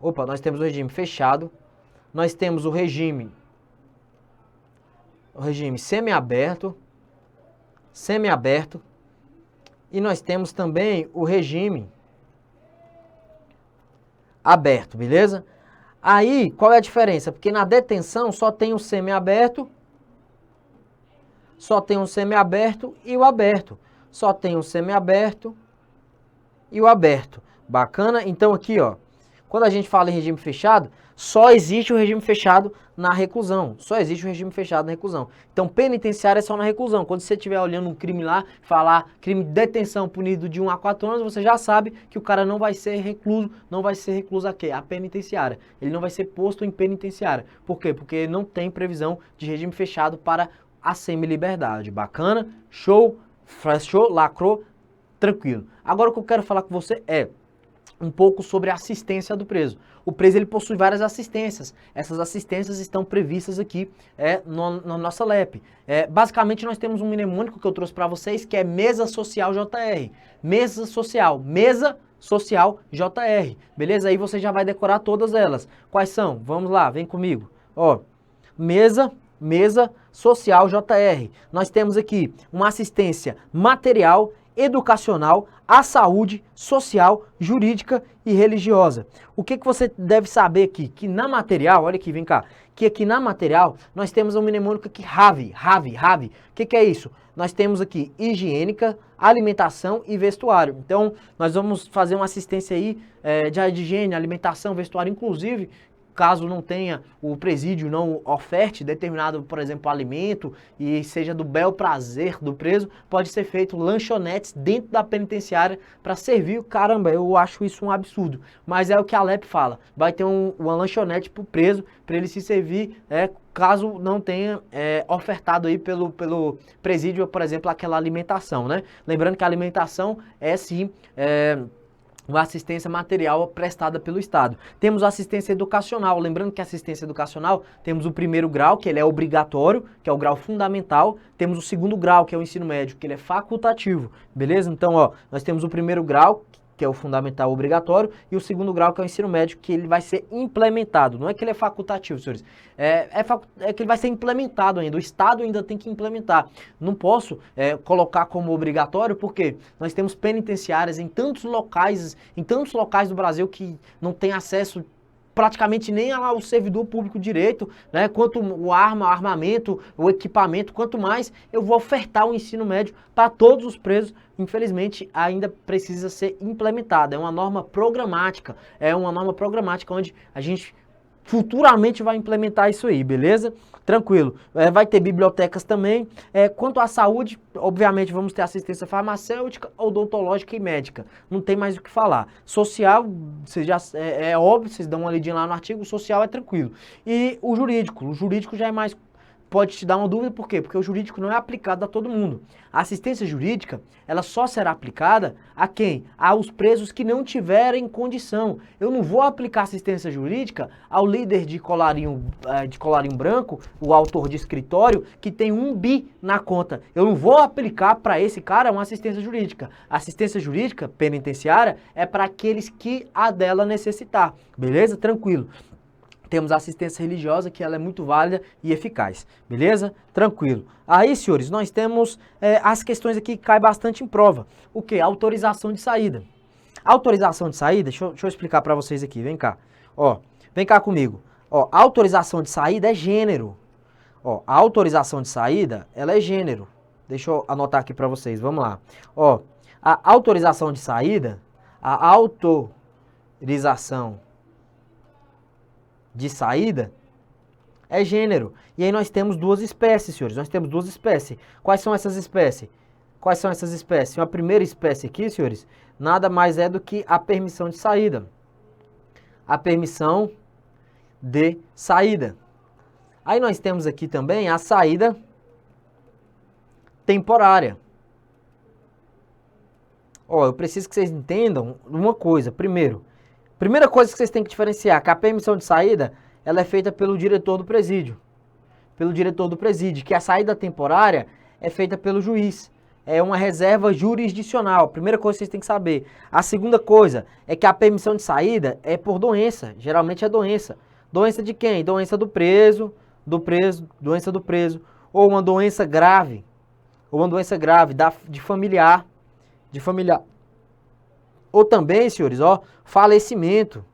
[SPEAKER 1] Opa, nós temos o regime fechado. Nós temos o regime semiaberto, semiaberto. E nós temos também o regime aberto, beleza? Aí, qual é a diferença? Porque na detenção só tem o semiaberto, e o aberto. Só tem o semiaberto e o aberto. Bacana? Então aqui, ó, quando a gente fala em regime fechado, só existe o regime fechado na reclusão. Só existe o regime fechado na reclusão. Então, penitenciária é só na reclusão. Quando você estiver olhando um crime lá, falar crime de detenção punido de 1 a 4 anos, você já sabe que o cara não vai ser recluso a quê? A penitenciária. Ele não vai ser posto em penitenciária. Por quê? Porque não tem previsão de regime fechado para a semi-liberdade. Bacana? Show? Fechou? Lacrou? Tranquilo. Agora o que eu quero falar com você é um pouco sobre a assistência do preso. O preso ele possui várias assistências. Essas assistências estão previstas aqui na nossa LEP. Basicamente nós temos um mnemônico que eu trouxe para vocês que é Mesa Social JR. Mesa Social JR. Beleza? Aí você já vai decorar todas elas. Quais são? Vamos lá, vem comigo. Ó, Mesa Social JR. Nós temos aqui uma assistência material, educacional, à saúde, social, jurídica e religiosa. O que você deve saber aqui? Que na material, olha aqui, vem cá, que aqui na material nós temos um mnemônico aqui, RAVE. O que é isso? Nós temos aqui higiênica, alimentação e vestuário. Então, nós vamos fazer uma assistência aí de higiene, alimentação, vestuário, inclusive, caso não tenha, o presídio não oferte determinado, por exemplo, alimento e seja do bel prazer do preso, pode ser feito lanchonetes dentro da penitenciária para servir. Caramba, eu acho isso um absurdo, mas é o que a LEP fala, vai ter uma lanchonete para o preso, para ele se servir, caso não tenha ofertado aí pelo presídio, por exemplo, aquela alimentação, né? Lembrando que a alimentação é sim uma assistência material prestada pelo Estado. Temos assistência educacional, lembrando que a assistência educacional, temos o primeiro grau, que ele é obrigatório, que é o grau fundamental, temos o segundo grau, que é o ensino médio, que ele é facultativo, beleza? Então, ó, nós temos o primeiro grau, que é o fundamental obrigatório, e o segundo grau, que é o ensino médio, que ele vai ser implementado. Não é que ele é facultativo, senhores, é que ele vai ser implementado ainda, o Estado ainda tem que implementar. Não posso colocar como obrigatório, porque nós temos penitenciárias em tantos locais do Brasil que não tem acesso praticamente nem ao servidor público direito, né? Quanto o armamento, o equipamento, quanto mais eu vou ofertar o ensino médio para todos os presos, infelizmente ainda precisa ser implementada. É uma norma programática, onde a gente futuramente vai implementar isso aí, beleza? Tranquilo. Vai ter bibliotecas também. Quanto à saúde, obviamente vamos ter assistência farmacêutica, odontológica e médica. Não tem mais o que falar. Social, é óbvio, vocês dão uma lidinha lá no artigo, o social é tranquilo. E o jurídico já é mais... Pode te dar uma dúvida, por quê? Porque o jurídico não é aplicado a todo mundo. A assistência jurídica, ela só será aplicada a quem? Aos presos que não tiverem condição. Eu não vou aplicar assistência jurídica ao líder de colarinho branco, o autor de escritório, que tem 1 bi na conta. Eu não vou aplicar para esse cara uma assistência jurídica. A assistência jurídica penitenciária é para aqueles que a dela necessitar. Beleza? Tranquilo. Temos a assistência religiosa, que ela é muito válida e eficaz, beleza? Tranquilo. Aí, senhores, nós temos as questões aqui que caem bastante em prova. O que? Autorização de saída. Autorização de saída, deixa eu explicar para vocês aqui, vem cá. Ó, vem cá comigo. Ó, a autorização de saída é gênero. Ó, a autorização de saída, ela é gênero. Deixa eu anotar aqui para vocês, vamos lá. Ó, a autorização de saída, a autorização de saída é gênero. E aí nós temos duas espécies, senhores. Nós temos duas espécies. Quais são essas espécies? A primeira espécie aqui, senhores, nada mais é do que a permissão de saída. A permissão de saída. Aí nós temos aqui também a saída temporária. Ó, eu preciso que vocês entendam uma coisa. Primeira coisa que vocês têm que diferenciar, que a permissão de saída, ela é feita pelo diretor do presídio. Que a saída temporária é feita pelo juiz. é uma reserva jurisdicional. Primeira coisa que vocês têm que saber. A segunda coisa é que a permissão de saída é por doença. Geralmente é doença. Doença de quem? Doença do preso, doença do preso. Ou uma doença grave. Ou uma doença grave de familiar. De familiar. Ou também, senhores, ó, falecimento.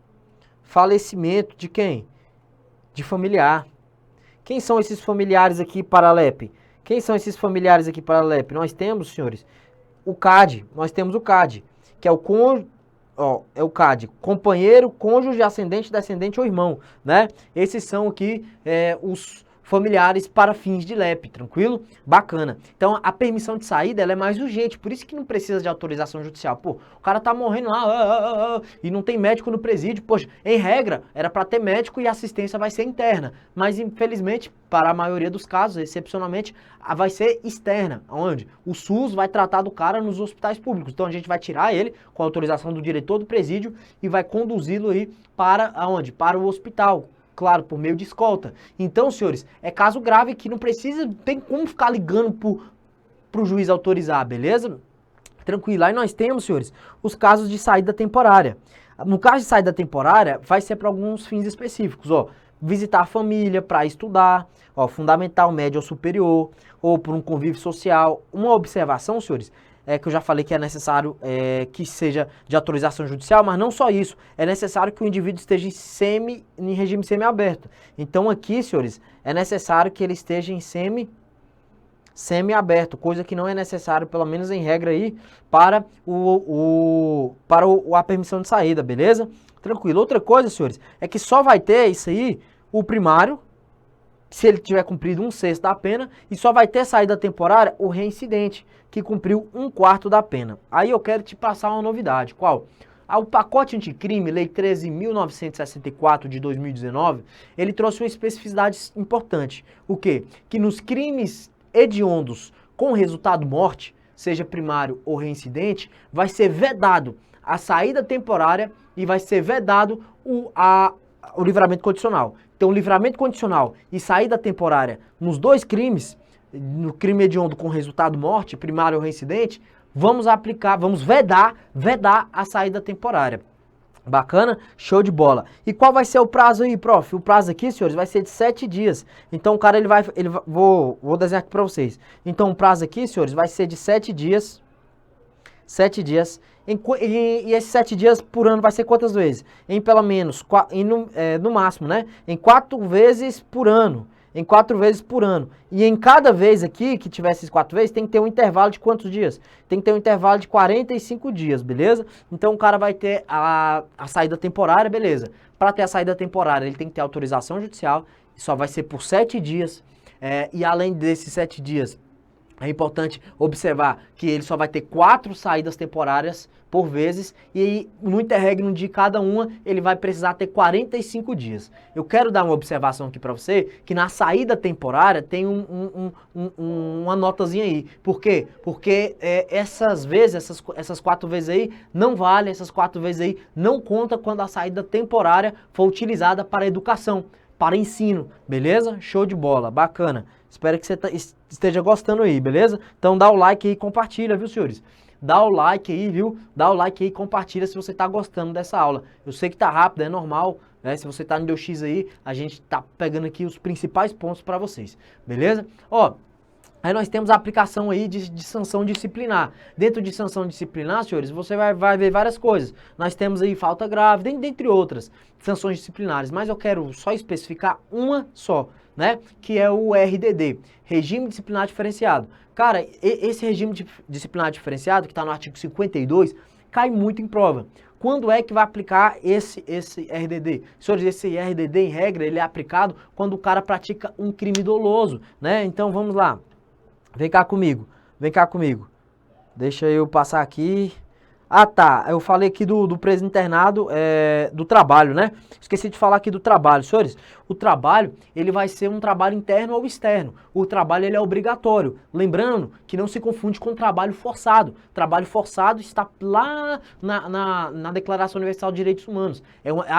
[SPEAKER 1] Falecimento de quem? De familiar. Quem são esses familiares aqui para a LEP? Quem são esses familiares aqui para a LEP? Nós temos, senhores, o CAD. Nós temos o CAD, que é o é o CAD, companheiro, cônjuge, ascendente, descendente ou irmão, né? Esses são aqui os familiares para fins de LEP, tranquilo? Bacana. Então, a permissão de saída, ela é mais urgente, por isso que não precisa de autorização judicial. Pô, o cara tá morrendo lá, e não tem médico no presídio. Poxa, em regra, era para ter médico e a assistência vai ser interna, mas infelizmente, para a maioria dos casos, excepcionalmente, vai ser externa, onde o SUS vai tratar do cara nos hospitais públicos. Então, a gente vai tirar ele com a autorização do diretor do presídio e vai conduzi-lo aí para aonde? Para o hospital. Claro, por meio de escolta. Então, senhores, é caso grave que não precisa, tem como ficar ligando pro juiz autorizar, beleza? Tranquilo. Aí nós temos, senhores, os casos de saída temporária. No caso de saída temporária, vai ser para alguns fins específicos, ó. Visitar a família para estudar, ó, fundamental, médio ou superior, ou por um convívio social. Uma observação, senhores, que eu já falei que é necessário que seja de autorização judicial, mas não só isso, é necessário que o indivíduo esteja em regime semiaberto. Então aqui, senhores, é necessário que ele esteja em semiaberto, coisa que não é necessário, pelo menos em regra aí, para a permissão de saída, beleza? Tranquilo. Outra coisa, senhores, é que só vai ter isso aí, o primário, se ele tiver cumprido 1/6 da pena, e só vai ter saída temporária o reincidente, que cumpriu 1/4 da pena. Aí eu quero te passar uma novidade. Qual? O pacote anticrime, Lei 13.964 de 2019, ele trouxe uma especificidade importante. O quê? Que nos crimes hediondos com resultado morte, seja primário ou reincidente, vai ser vedado a saída temporária e vai ser vedado o livramento condicional. Então, livramento condicional e saída temporária nos dois crimes, no crime hediondo com resultado morte, primário ou reincidente, vamos vedar a saída temporária. Bacana? Show de bola. E qual vai ser o prazo aí, prof? O prazo aqui, senhores, vai ser de 7 dias. Então, o cara, vou desenhar aqui pra vocês. Então, o prazo aqui, senhores, vai ser de 7 dias. 7 dias. E esses 7 dias por ano vai ser quantas vezes? Em pelo menos, no máximo, né? Em 4 vezes por ano. Em 4 vezes por ano. E em cada vez aqui, que tiver esses 4 vezes, tem que ter um intervalo de quantos dias? Tem que ter um intervalo de 45 dias, beleza? Então o cara vai ter a saída temporária, beleza. Para ter a saída temporária, ele tem que ter autorização judicial, e só vai ser por 7 dias. E além desses 7 dias, é importante observar que ele só vai ter 4 saídas temporárias por vezes e no interregno de cada uma ele vai precisar ter 45 dias. Eu quero dar uma observação aqui para você que na saída temporária tem uma notazinha aí. Por quê? Porque essas 4 vezes aí não vale, essas 4 vezes aí não conta quando a saída temporária for utilizada para educação, para ensino, beleza? Show de bola, bacana. Espero que você esteja gostando aí, beleza? Então dá o like aí e compartilha, viu, senhores? Dá o like aí, viu? Dá o like aí e compartilha se você tá gostando dessa aula. Eu sei que tá rápido, é normal, né? Se você tá no DX aí, a gente tá pegando aqui os principais pontos para vocês, beleza? Ó, aí nós temos a aplicação aí de sanção disciplinar. Dentro de sanção disciplinar, senhores, você vai ver várias coisas. Nós temos aí falta grave, dentre outras sanções disciplinares, mas eu quero só especificar uma só, né? Que é o RDD, Regime Disciplinar Diferenciado. Cara, esse regime disciplinar diferenciado, que está no artigo 52, cai muito em prova. Quando é que vai aplicar esse RDD? Senhores, esse RDD, em regra, ele é aplicado quando o cara pratica um crime doloso, né? Então, vamos lá. Vem cá comigo. Deixa eu passar aqui. Ah, tá. Eu falei aqui do preso internado, do trabalho, né? Esqueci de falar aqui do trabalho. Senhores, o trabalho, ele vai ser um trabalho interno ou externo. O trabalho, ele é obrigatório. Lembrando que não se confunde com trabalho forçado. Trabalho forçado está lá na Declaração Universal de Direitos Humanos.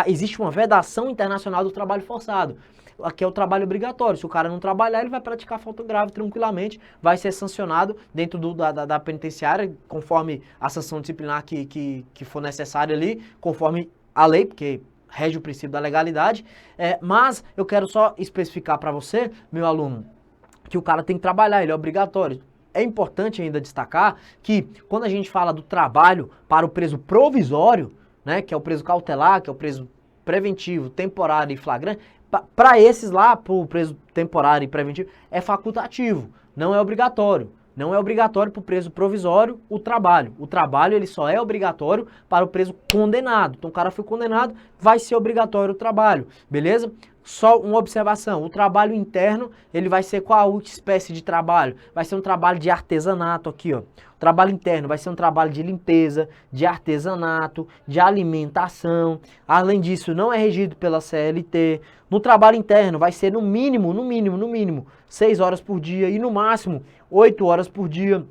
[SPEAKER 1] Existe uma vedação internacional do trabalho forçado. Aqui é o trabalho obrigatório. Se o cara não trabalhar, ele vai praticar falta grave tranquilamente, vai ser sancionado dentro da penitenciária, conforme a sanção disciplinar que for necessária ali, conforme a lei, porque rege o princípio da legalidade. Mas eu quero só especificar para você, meu aluno, que o cara tem que trabalhar, ele é obrigatório. É importante ainda destacar que quando a gente fala do trabalho para o preso provisório, né, que é o preso cautelar, que é o preso preventivo, temporário e flagrante, para esses lá, para o preso temporário e preventivo, é facultativo, não é obrigatório. Não é obrigatório para o preso provisório o trabalho. O trabalho ele só é obrigatório para o preso condenado. Então o cara foi condenado, vai ser obrigatório o trabalho, beleza? Só uma observação, o trabalho interno, ele vai ser qual espécie de trabalho? Vai ser um trabalho de artesanato aqui, ó. O trabalho interno vai ser um trabalho de limpeza, de artesanato, de alimentação. Além disso, não é regido pela CLT. No trabalho interno vai ser no mínimo, 6 horas por dia e no máximo 8 horas por dia.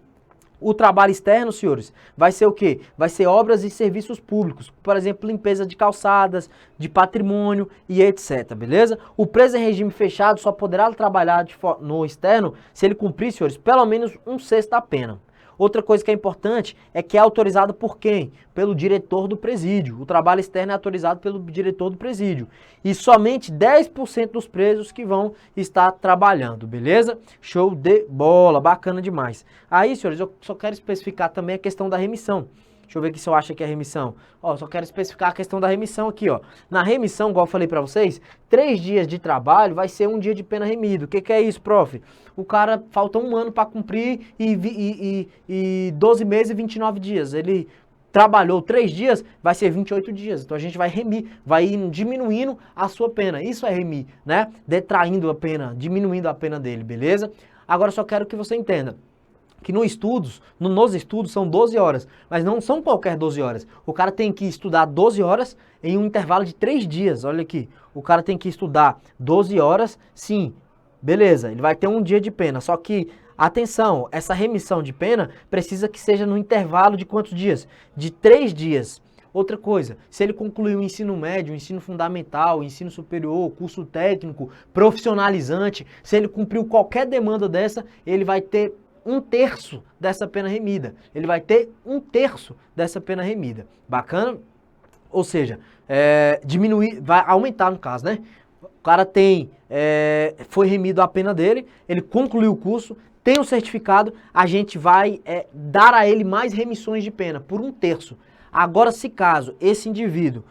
[SPEAKER 1] O trabalho externo, senhores, vai ser o quê? Vai ser obras e serviços públicos, por exemplo, limpeza de calçadas, de patrimônio e etc, beleza? O preso em regime fechado só poderá trabalhar no externo se ele cumprir, senhores, pelo menos 1/6 da pena. Outra coisa que é importante é que é autorizado por quem? Pelo diretor do presídio. O trabalho externo é autorizado pelo diretor do presídio. E somente 10% dos presos que vão estar trabalhando, beleza? Show de bola, bacana demais. Aí, senhores, eu só quero especificar também a questão da remissão. Deixa eu ver aqui se eu acho que é remissão. Ó, só quero especificar a questão da remissão aqui, ó. Na remissão, igual eu falei pra vocês, 3 dias de trabalho vai ser 1 dia de pena remida. O que é isso, prof? O cara falta 1 ano pra cumprir e 12 meses e 29 dias. Ele trabalhou 3 dias, vai ser 28 dias. Então a gente vai remir, vai ir diminuindo a sua pena. Isso é remir, né? Detraindo a pena, diminuindo a pena dele, beleza? Agora só quero que você entenda que nos estudos são 12 horas, mas não são qualquer 12 horas. O cara tem que estudar 12 horas em um intervalo de 3 dias, olha aqui. O cara tem que estudar 12 horas, sim, beleza, ele vai ter 1 dia de pena, só que, atenção, essa remissão de pena precisa que seja no intervalo de quantos dias? De 3 dias. Outra coisa, se ele concluir o ensino médio, o ensino fundamental, o ensino superior, curso técnico, profissionalizante, se ele cumpriu qualquer demanda dessa, ele vai ter 1/3 dessa pena remida. Ele vai ter 1/3 dessa pena remida. Bacana? Ou seja, diminuir, vai aumentar no caso, né? O cara foi remido a pena dele, ele concluiu o curso, tem o certificado, a gente vai dar a ele mais remissões de pena, por 1/3. Agora, se caso esse indivíduo,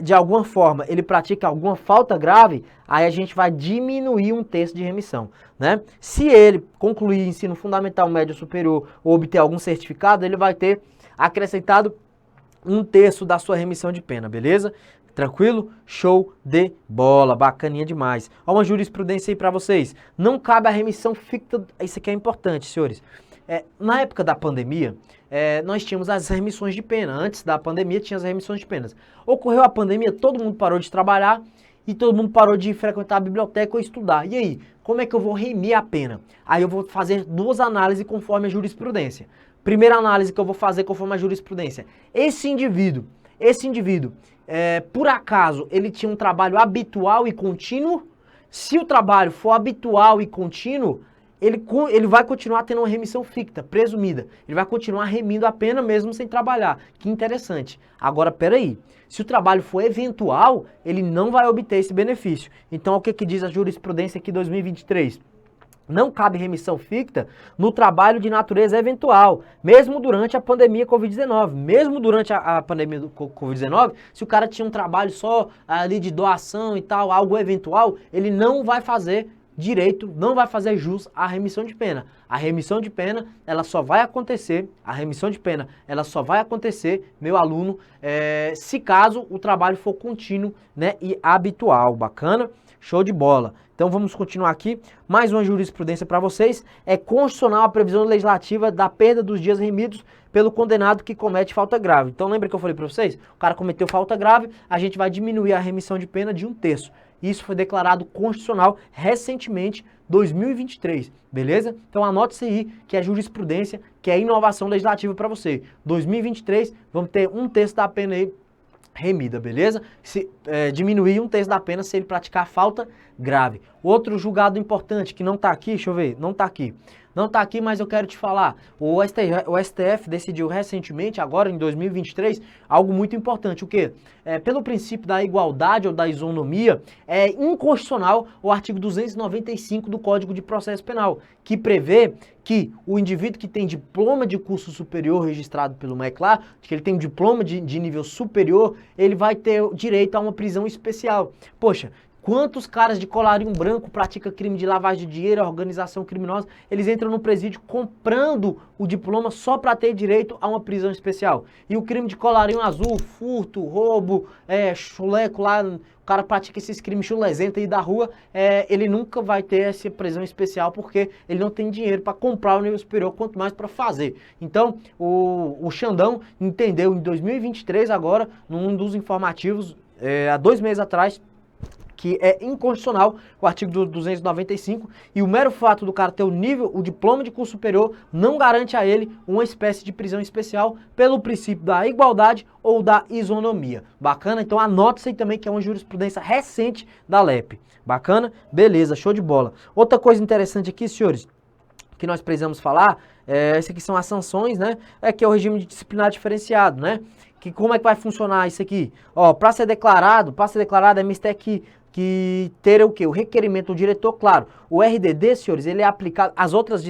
[SPEAKER 1] de alguma forma, ele pratica alguma falta grave, aí a gente vai diminuir 1/3 de remissão, né? Se ele concluir ensino fundamental, médio, superior ou obter algum certificado, ele vai ter acrescentado 1/3 da sua remissão de pena, beleza? Tranquilo? Show de bola, bacaninha demais. Ó, uma jurisprudência aí pra vocês. Não cabe a remissão ficta, isso aqui é importante, senhores. Na época da pandemia, nós tínhamos as remissões de pena. Antes da pandemia, tinha as remissões de penas. Ocorreu a pandemia, todo mundo parou de trabalhar e todo mundo parou de frequentar a biblioteca ou estudar. E aí, como é que eu vou remir a pena? Aí eu vou fazer 2 análises conforme a jurisprudência. Primeira análise que eu vou fazer conforme a jurisprudência. Esse indivíduo, por acaso, ele tinha um trabalho habitual e contínuo? Se o trabalho for habitual e contínuo, ele vai continuar tendo uma remissão ficta, presumida. Ele vai continuar remindo a pena mesmo sem trabalhar. Que interessante. Agora, peraí. Se o trabalho for eventual, ele não vai obter esse benefício. Então, o que diz a jurisprudência aqui 2023? Não cabe remissão ficta no trabalho de natureza eventual, mesmo durante a pandemia Covid-19. Mesmo durante a pandemia do Covid-19, se o cara tinha um trabalho só ali de doação e tal, algo eventual, ele não vai fazer direito, não vai fazer jus à remissão de pena. A remissão de pena, ela só vai acontecer, meu aluno, se caso o trabalho for contínuo, né, e habitual. Bacana? Show de bola. Então vamos continuar aqui. Mais uma jurisprudência para vocês. É constitucional a previsão legislativa da perda dos dias remidos pelo condenado que comete falta grave. Então lembra que eu falei para vocês? O cara cometeu falta grave, a gente vai diminuir a remissão de pena de 1/3. Isso foi declarado constitucional recentemente, 2023, beleza? Então anote isso aí, que é jurisprudência, que é inovação legislativa para você. 2023, vamos ter 1/3 da pena aí remida, beleza? Diminuir 1/3 da pena se ele praticar falta grave. Outro julgado importante que não tá aqui, deixa eu ver, não tá aqui. Não tá aqui, mas eu quero te falar. O STF decidiu recentemente, agora em 2023, algo muito importante. O quê? Pelo princípio da igualdade ou da isonomia, é inconstitucional o artigo 295 do Código de Processo Penal, que prevê que o indivíduo que tem diploma de curso superior registrado pelo MECLAR, que ele tem um diploma de nível superior, ele vai ter direito a uma prisão especial. Poxa, quantos caras de colarinho branco praticam crime de lavagem de dinheiro, organização criminosa, eles entram no presídio comprando o diploma só para ter direito a uma prisão especial. E o crime de colarinho azul, furto, roubo, chuleco lá, o cara pratica esses crimes chulezentos aí da rua, ele nunca vai ter essa prisão especial porque ele não tem dinheiro para comprar o nível superior, quanto mais para fazer. Então, o Xandão entendeu em 2023 agora, num dos informativos, há 2 meses atrás, que é inconstitucional o artigo 295, e o mero fato do cara ter o diploma de curso superior não garante a ele uma espécie de prisão especial pelo princípio da igualdade ou da isonomia. Bacana? Então anote isso aí também, que é uma jurisprudência recente da LEP. Bacana? Beleza, show de bola. Outra coisa interessante aqui, senhores, que nós precisamos falar, isso aqui são as sanções, né? Que é o regime de disciplinar diferenciado, né? Que como é que vai funcionar isso aqui? Ó, para ser declarado é mister que ter o quê? O requerimento do diretor, claro. O RDD, senhores, ele é aplicado, as outras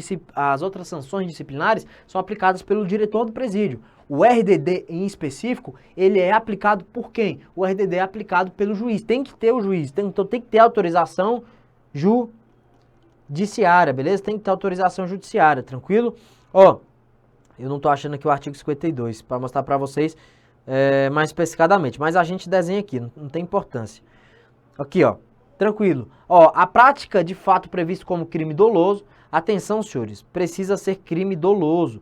[SPEAKER 1] sanções disciplinares são aplicadas pelo diretor do presídio. O RDD em específico, ele é aplicado por quem? O RDD é aplicado pelo juiz. Tem que ter o juiz, então tem que ter autorização judiciária, beleza? Tem que ter autorização judiciária, tranquilo? Ó, eu não tô achando aqui o artigo 52 para mostrar para vocês mais especificadamente, mas a gente desenha aqui, não tem importância. Aqui, ó, tranquilo. Ó, a prática de fato previsto como crime doloso, atenção, senhores, precisa ser crime doloso,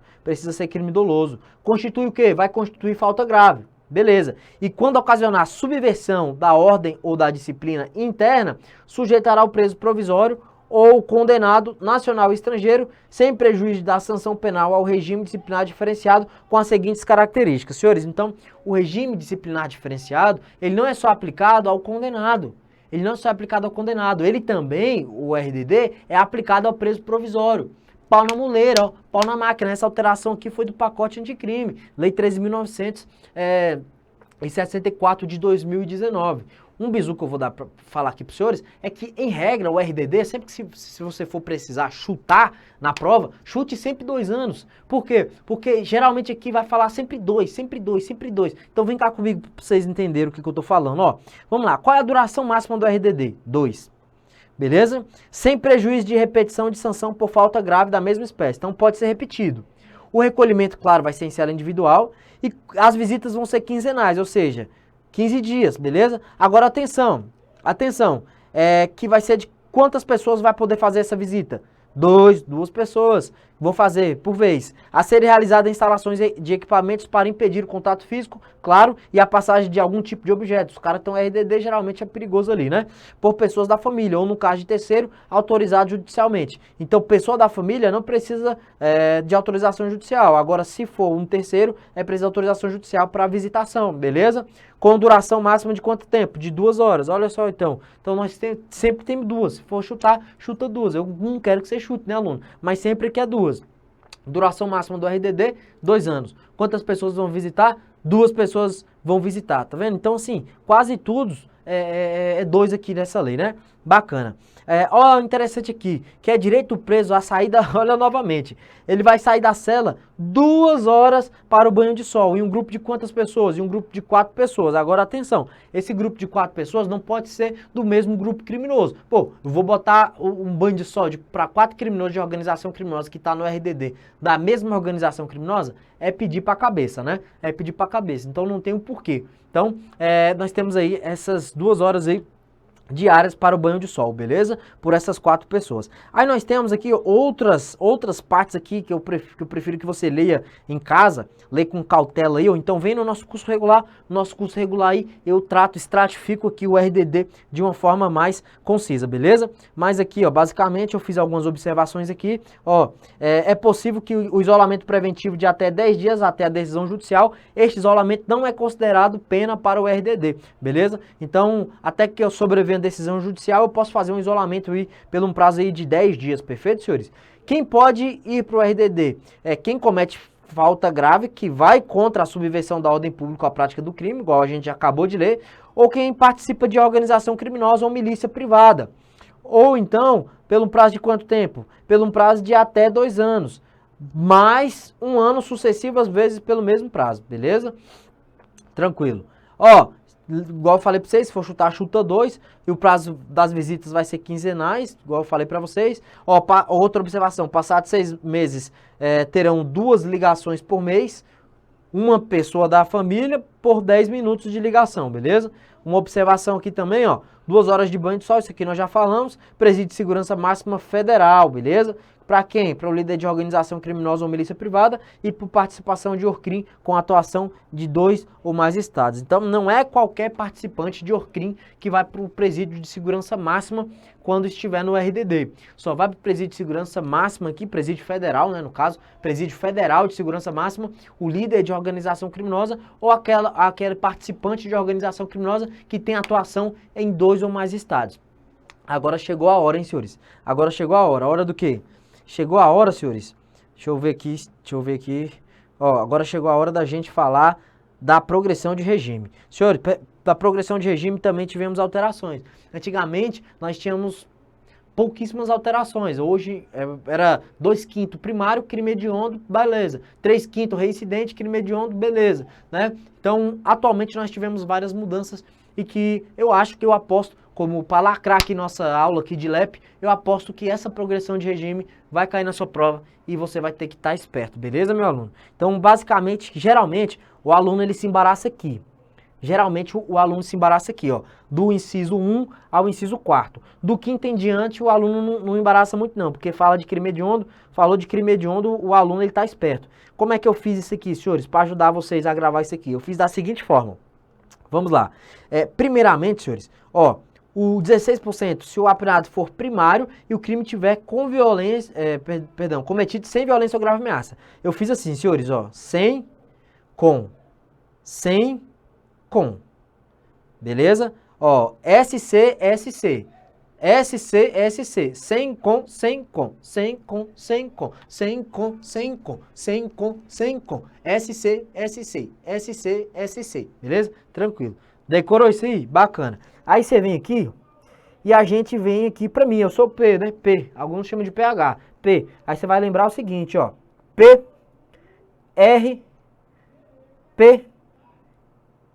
[SPEAKER 1] Constitui o quê? Vai constituir falta grave, beleza. E quando ocasionar subversão da ordem ou da disciplina interna, sujeitará o preso provisório ou condenado nacional e estrangeiro, sem prejuízo da sanção penal, ao regime disciplinar diferenciado com as seguintes características. Senhores, então, o regime disciplinar diferenciado, ele não é só aplicado ao condenado. Ele também, o RDD, é aplicado ao preso provisório. Pau na muleira, ó, pau na máquina. Essa alteração aqui foi do pacote anticrime, Lei 13.964 de 2019. Um bizu que eu vou falar aqui para os senhores é que, em regra, o RDD, sempre que se você for precisar chutar na prova, chute sempre 2 anos. Por quê? Porque geralmente aqui vai falar sempre 2. Então vem cá comigo para vocês entenderem o que eu estou falando. Ó, vamos lá, qual é a duração máxima do RDD? 2. Beleza? Sem prejuízo de repetição de sanção por falta grave da mesma espécie. Então pode ser repetido. O recolhimento, claro, vai ser em cela individual e as visitas vão ser quinzenais, ou seja, 15 dias, beleza? Agora atenção, que vai ser de quantas pessoas vai poder fazer essa visita? 2 pessoas vão fazer por vez. A ser realizada instalações de equipamentos para impedir o contato físico, claro, e a passagem de algum tipo de objetos. Os caras estão RDD, geralmente é perigoso ali, né? Por pessoas da família, ou no caso de terceiro, autorizado judicialmente. Então, pessoa da família não precisa de autorização judicial. Agora, se for um terceiro, é preciso autorização judicial para visitação, beleza? Com duração máxima de quanto tempo? De 2 horas. Olha só, então. Então, nós sempre temos 2. Se for chutar, chuta 2. Eu não quero que você chute, né, aluno? Mas sempre que é 2. Duração máxima do RDD, 2 anos. Quantas pessoas vão visitar? 2 pessoas vão visitar, tá vendo? Então, assim, quase todos 2 aqui nessa lei, né? Bacana. Ó, interessante aqui, que é direito preso à saída, olha novamente, ele vai sair da cela 2 horas para o banho de sol, em um grupo de quantas pessoas? Em um grupo de 4 pessoas. Agora, atenção, esse grupo de 4 pessoas não pode ser do mesmo grupo criminoso. Pô, eu vou botar um banho de sol para 4 criminosos de organização criminosa que está no RDD da mesma organização criminosa, é pedir para a cabeça, né? É pedir para a cabeça, então não tem o porquê. Então, nós temos aí essas 2 horas aí diárias para o banho de sol, beleza? Por essas 4 pessoas. Aí nós temos aqui outras partes aqui que eu prefiro que você leia em casa, leia com cautela aí, ou então vem no nosso curso regular. No nosso curso regular aí eu estratifico aqui o RDD de uma forma mais concisa, beleza? Mas aqui, ó, basicamente eu fiz algumas observações aqui, ó, é possível que o isolamento preventivo de até 10 dias até a decisão judicial, este isolamento não é considerado pena para o RDD, beleza? Então, até que eu sobreviva a decisão judicial, eu posso fazer um isolamento aí pelo um prazo aí de 10 dias, perfeito, senhores? Quem pode ir para o RDD? É quem comete falta grave, que vai contra a subversão da ordem pública ou a prática do crime, igual a gente acabou de ler, ou quem participa de organização criminosa ou milícia privada. Ou então, pelo um prazo de quanto tempo? Pelo um prazo de até 2 anos, mais um ano sucessivo, às vezes pelo mesmo prazo, beleza? Tranquilo. Ó, igual eu falei pra vocês, se for chutar, chuta 2, e o prazo das visitas vai ser quinzenais, igual eu falei pra vocês. Ó, outra observação, passados 6 meses, terão 2 ligações por mês, uma pessoa da família por 10 minutos de ligação, beleza? Uma observação aqui também, ó, 2 horas de banho de sol, isso aqui nós já falamos, presídio de segurança máxima federal, beleza? Para quem? Para o líder de organização criminosa ou milícia privada e por participação de ORCRIM com atuação de 2 ou mais estados. Então não é qualquer participante de ORCRIM que vai para o presídio de segurança máxima quando estiver no RDD. Só vai para o presídio de segurança máxima aqui, presídio federal, né, no caso, presídio federal de segurança máxima, o líder de organização criminosa ou aquele participante de organização criminosa que tem atuação em 2 ou mais estados. Agora chegou a hora, hein, senhores? Agora chegou a hora. A hora do quê? Chegou a hora, senhores. Deixa eu ver aqui. Ó, agora chegou a hora da gente falar da progressão de regime. Senhores, da progressão de regime também tivemos alterações. Antigamente, nós tínhamos pouquíssimas alterações. Hoje era 2/5 primário, crime hediondo, beleza. 3/5 reincidente, crime hediondo, beleza, né? Então, atualmente nós tivemos várias mudanças e que eu aposto, como para lacrar aqui nossa aula aqui de LEP, eu aposto que essa progressão de regime vai cair na sua prova e você vai ter que estar esperto, beleza, meu aluno? Então, basicamente, geralmente, o aluno ele se embaraça aqui. Geralmente o aluno se embaraça aqui, ó, do inciso 1 ao inciso 4º. Do 5º em diante o aluno não embaraça muito não, porque fala de crime hediondo, falou de crime hediondo, o aluno ele tá esperto. Como é que eu fiz isso aqui, senhores, para ajudar vocês a gravar isso aqui? Eu fiz da seguinte forma. Vamos lá. Primeiramente, senhores, ó, o 16% se o apenado for primário e o crime tiver com violência, cometido sem violência ou grave ameaça. Eu fiz assim, senhores, ó, sem, com, beleza? Ó, SC, SC, SC, SC, sem com, sem com, sem com, sem com, sem com, sem com, sem com, sem com, SC, SC, SC, SC, beleza? Tranquilo. Decorou isso aí? Bacana. Aí você vem aqui e a gente vem aqui pra mim, eu sou P, né? P, alguns chamam de PH, P. Aí você vai lembrar o seguinte, ó, P, R, P,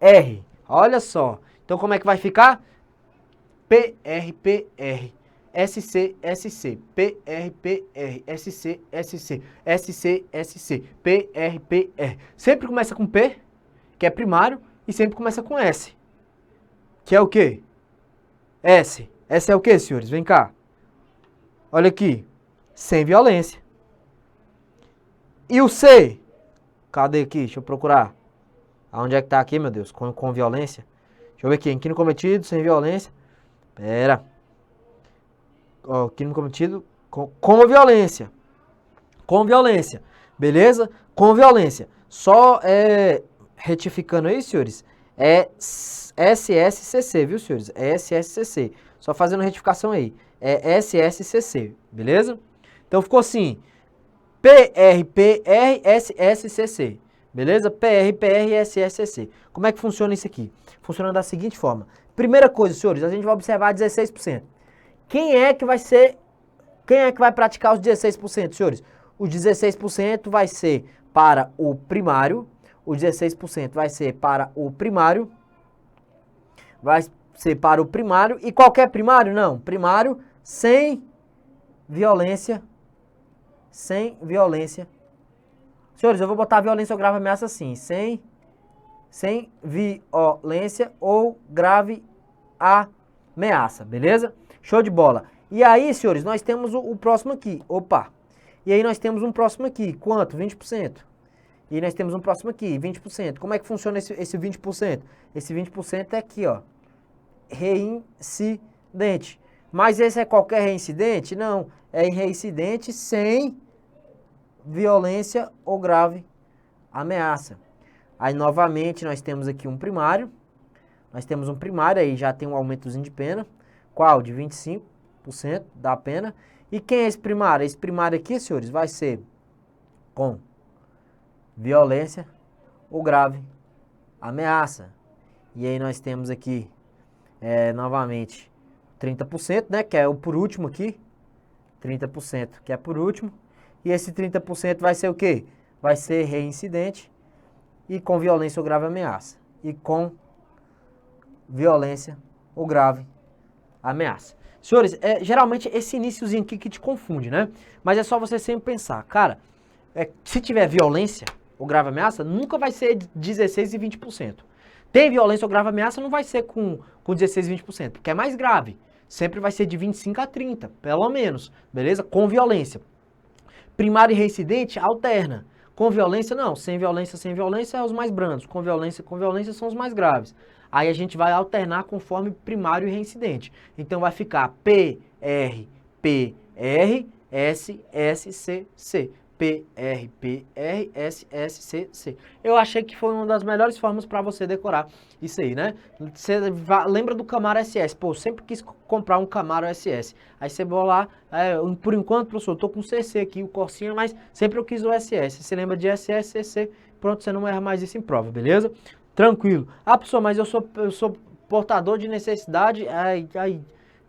[SPEAKER 1] R. Olha só. Então como é que vai ficar? PR, PR. SC, SC. PR, PR. SC, SC. SC, SC. PR, PR. Sempre começa com P, que é primário, e sempre começa com S, que é o quê? S. S é o quê, senhores? Vem cá. Olha aqui. Sem violência. E o C? Cadê aqui? Deixa eu procurar. Aonde é que tá aqui, meu Deus? Com violência. Deixa eu ver aqui. Em crime cometido, sem violência. Pera. Ó, crime cometido com violência. Com violência. Beleza? Com violência. Só retificando aí, senhores. É SSCC, viu, senhores? É SSCC. Só fazendo retificação aí. É SSCC. Beleza? Então ficou assim. PRPRSSCC. Beleza? PRPRSSCC. Como é que funciona isso aqui? Funciona da seguinte forma. Primeira coisa, senhores, a gente vai observar 16%. Quem é que vai praticar os 16%, senhores? Os 16% vai ser para o primário. Os 16% vai ser para o primário. Vai ser para o primário. E qualquer primário? Não. Primário sem violência. Sem violência. Senhores, eu vou botar violência ou grave ameaça assim. Sem violência ou grave ameaça, beleza? Show de bola. E aí, senhores, nós temos o próximo aqui. Opa! E aí nós temos um próximo aqui. Quanto? 20%. E aí nós temos um próximo aqui, 20%. Como é que funciona esse 20%? Esse 20% é aqui, ó. Reincidente. Mas esse é qualquer reincidente? Não. É reincidente sem violência ou grave ameaça. Aí, novamente, nós temos aqui um primário. Nós temos um primário, aí já tem um aumentozinho de pena. Qual? De 25% da pena. E quem é esse primário? Esse primário aqui, senhores, vai ser com violência ou grave ameaça. E aí nós temos aqui, novamente, 30%, né? Que é o por último aqui. 30%, que é por último. E esse 30% vai ser o quê? Vai ser reincidente e com violência ou grave ameaça. E com violência ou grave ameaça. Senhores, geralmente esse iniciozinho aqui que te confunde, né? Mas é só você sempre pensar, cara, se tiver violência ou grave ameaça, nunca vai ser 16 e 20%. Tem violência ou grave ameaça, não vai ser com 16 e 20%, porque é mais grave. Sempre vai ser de 25 a 30, pelo menos, beleza? Com violência. Primário e reincidente, alterna. Com violência, não. Sem violência é os mais brandos. Com violência são os mais graves. Aí a gente vai alternar conforme primário e reincidente. Então vai ficar PR, PR, S, S, C, C. PR, PR, S, S, C, C. Eu achei que foi uma das melhores formas para você decorar isso aí, né? Você lembra do Camaro SS? Pô, sempre quis comprar um Camaro SS. Aí você vai lá, por enquanto, professor, eu tô com o CC aqui, o Corsinha, mas sempre eu quis o SS. Você lembra de SS, CC, pronto, você não erra mais isso em prova, beleza? Tranquilo. Ah, professor, mas eu sou portador de necessidade. Aí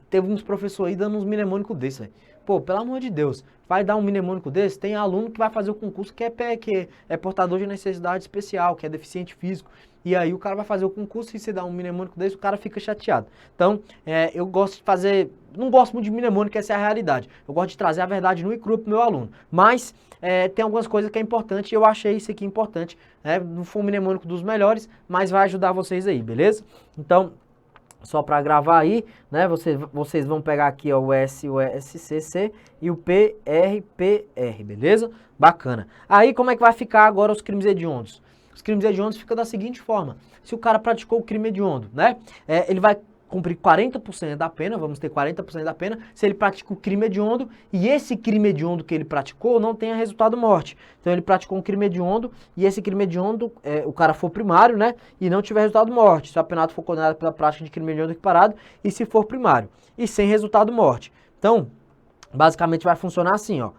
[SPEAKER 1] teve uns professores aí dando uns mnemônicos desses, velho. Pô, pelo amor de Deus, vai dar um mnemônico desse? Tem aluno que vai fazer o concurso que é portador de necessidade especial, que é deficiente físico. E aí o cara vai fazer o concurso e se dá um mnemônico desse, o cara fica chateado. Então, eu gosto de fazer... Não gosto muito de mnemônico, essa é a realidade. Eu gosto de trazer a verdade nua e crua pro meu aluno. Mas tem algumas coisas que é importante e eu achei isso aqui importante. Não foi um mnemônico dos melhores, mas vai ajudar vocês aí, beleza? Então... Só para gravar aí, né? Vocês vão pegar aqui ó, o S, o SCC e o PRPR, beleza? Bacana. Aí como é que vai ficar agora os crimes hediondos? Os crimes hediondos ficam da seguinte forma. Se o cara praticou o crime hediondo, né? Ele vai cumprir 40% da pena, vamos ter 40% da pena, se ele pratica o crime hediondo e esse crime hediondo que ele praticou não tenha resultado morte. Então ele praticou um crime hediondo e esse crime hediondo, o cara for primário, né, e não tiver resultado morte, se o apenado for condenado pela prática de crime hediondo equiparado e se for primário, e sem resultado morte. Então, basicamente vai funcionar assim, ó,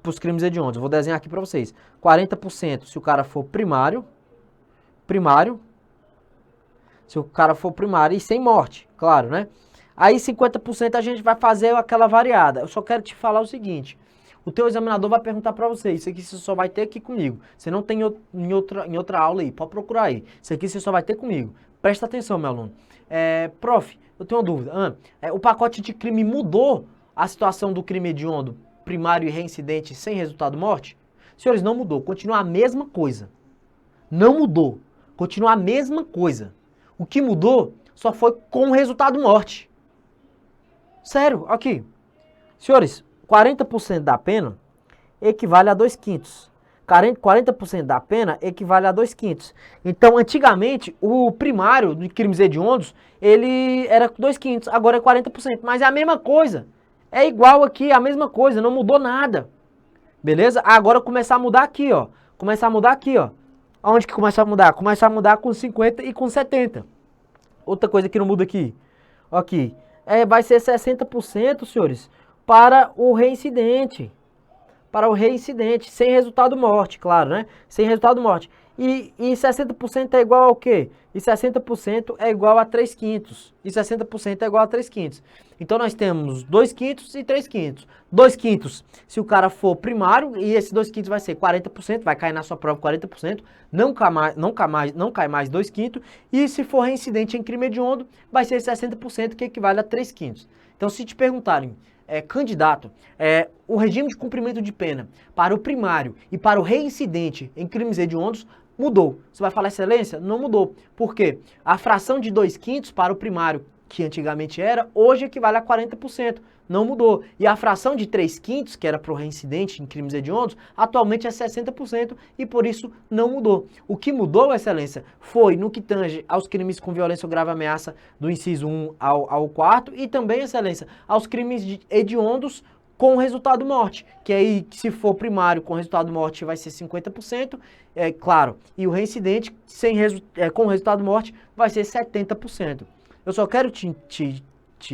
[SPEAKER 1] pros crimes hediondos. Eu vou desenhar aqui para vocês. 40% se o cara for primário, se o cara for primário e sem morte, claro, né? Aí 50% a gente vai fazer aquela variada. Eu só quero te falar o seguinte, o teu examinador vai perguntar para você, isso aqui você só vai ter aqui comigo. Você não tem em outra aula aí, pode procurar aí. Isso aqui você só vai ter comigo. Presta atenção, meu aluno. Prof, eu tenho uma dúvida. O pacote de crime mudou a situação do crime hediondo primário e reincidente sem resultado morte? Senhores, não mudou, continua a mesma coisa. Não mudou, continua a mesma coisa. O que mudou só foi com o resultado morte. Sério, aqui. Senhores, 40% da pena equivale a 2/5. 40% da pena equivale a 2/5. Então, antigamente, o primário de crimes hediondos, ele era 2/5, agora é 40%. Mas é a mesma coisa. É igual aqui, a mesma coisa, não mudou nada. Beleza? Agora começar a mudar aqui, ó. Começar a mudar aqui, ó. Aonde que começa a mudar? Começa a mudar com 50 e com 70. Outra coisa que não muda aqui. Aqui. Vai ser 60%, senhores, para o reincidente. Para o reincidente, sem resultado morte, claro, né? Sem resultado morte. E 60% é igual ao quê? E 60% é igual a 3/5. E 60% é igual a 3/5. Então nós temos 2/5 e 3/5. 2/5 se o cara for primário, e esse 2/5 vai ser 40%, vai cair na sua prova 40%, não cai mais 2/5. E se for reincidente em crime hediondo, vai ser 60%, que equivale a 3/5. Então se te perguntarem, candidato, o regime de cumprimento de pena para o primário e para o reincidente em crimes hediondos mudou. Você vai falar excelência? Não mudou. Por quê? A fração de 2/5 para o primário, que antigamente era, hoje equivale a 40%. Não mudou. E a fração de 3/5, que era para o reincidente em crimes hediondos, atualmente é 60% e por isso não mudou. O que mudou, Excelência, foi no que tange aos crimes com violência ou grave ameaça do inciso 1 ao 4 e também, Excelência, aos crimes hediondos com resultado morte, que aí, se for primário com resultado morte, vai ser 50%, é claro, e o reincidente com resultado morte vai ser 70%. Eu só quero te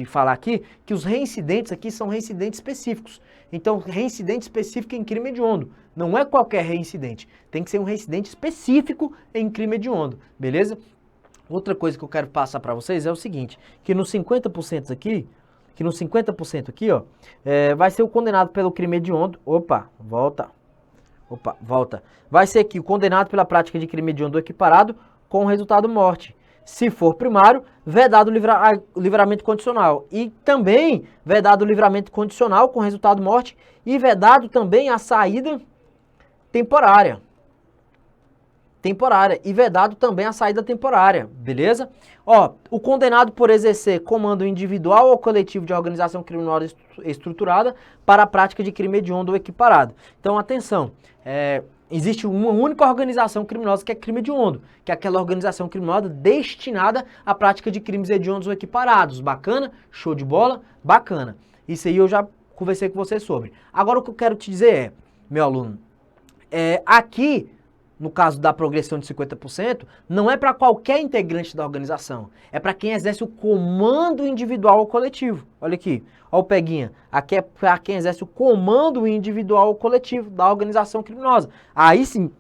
[SPEAKER 1] falar aqui que os reincidentes aqui são reincidentes específicos. Então, reincidente específico em crime hediondo. Não é qualquer reincidente. Tem que ser um reincidente específico em crime hediondo, beleza? Outra coisa que eu quero passar para vocês é o seguinte, que nos 50% aqui, ó, vai ser o condenado pelo crime hediondo. Volta. Vai ser aqui o condenado pela prática de crime hediondo equiparado com resultado morte. Se for primário, vedado o livramento condicional. E também vedado o livramento condicional com resultado morte e vedado também a saída temporária. E vedado também a saída temporária, beleza? Ó, o condenado por exercer comando individual ou coletivo de organização criminosa estruturada para a prática de crime hediondo ou equiparado. Então, atenção, existe uma única organização criminosa que é crime hediondo, que é aquela organização criminosa destinada à prática de crimes hediondos ou equiparados. Bacana? Show de bola? Bacana. Isso aí eu já conversei com você sobre. Agora o que eu quero te dizer é, meu aluno, aqui, no caso da progressão de 50%, não é para qualquer integrante da organização, é para quem exerce o comando individual ou coletivo. Olha aqui, olha o peguinha, aqui é para quem exerce o comando individual ou coletivo da organização criminosa. Aí sim,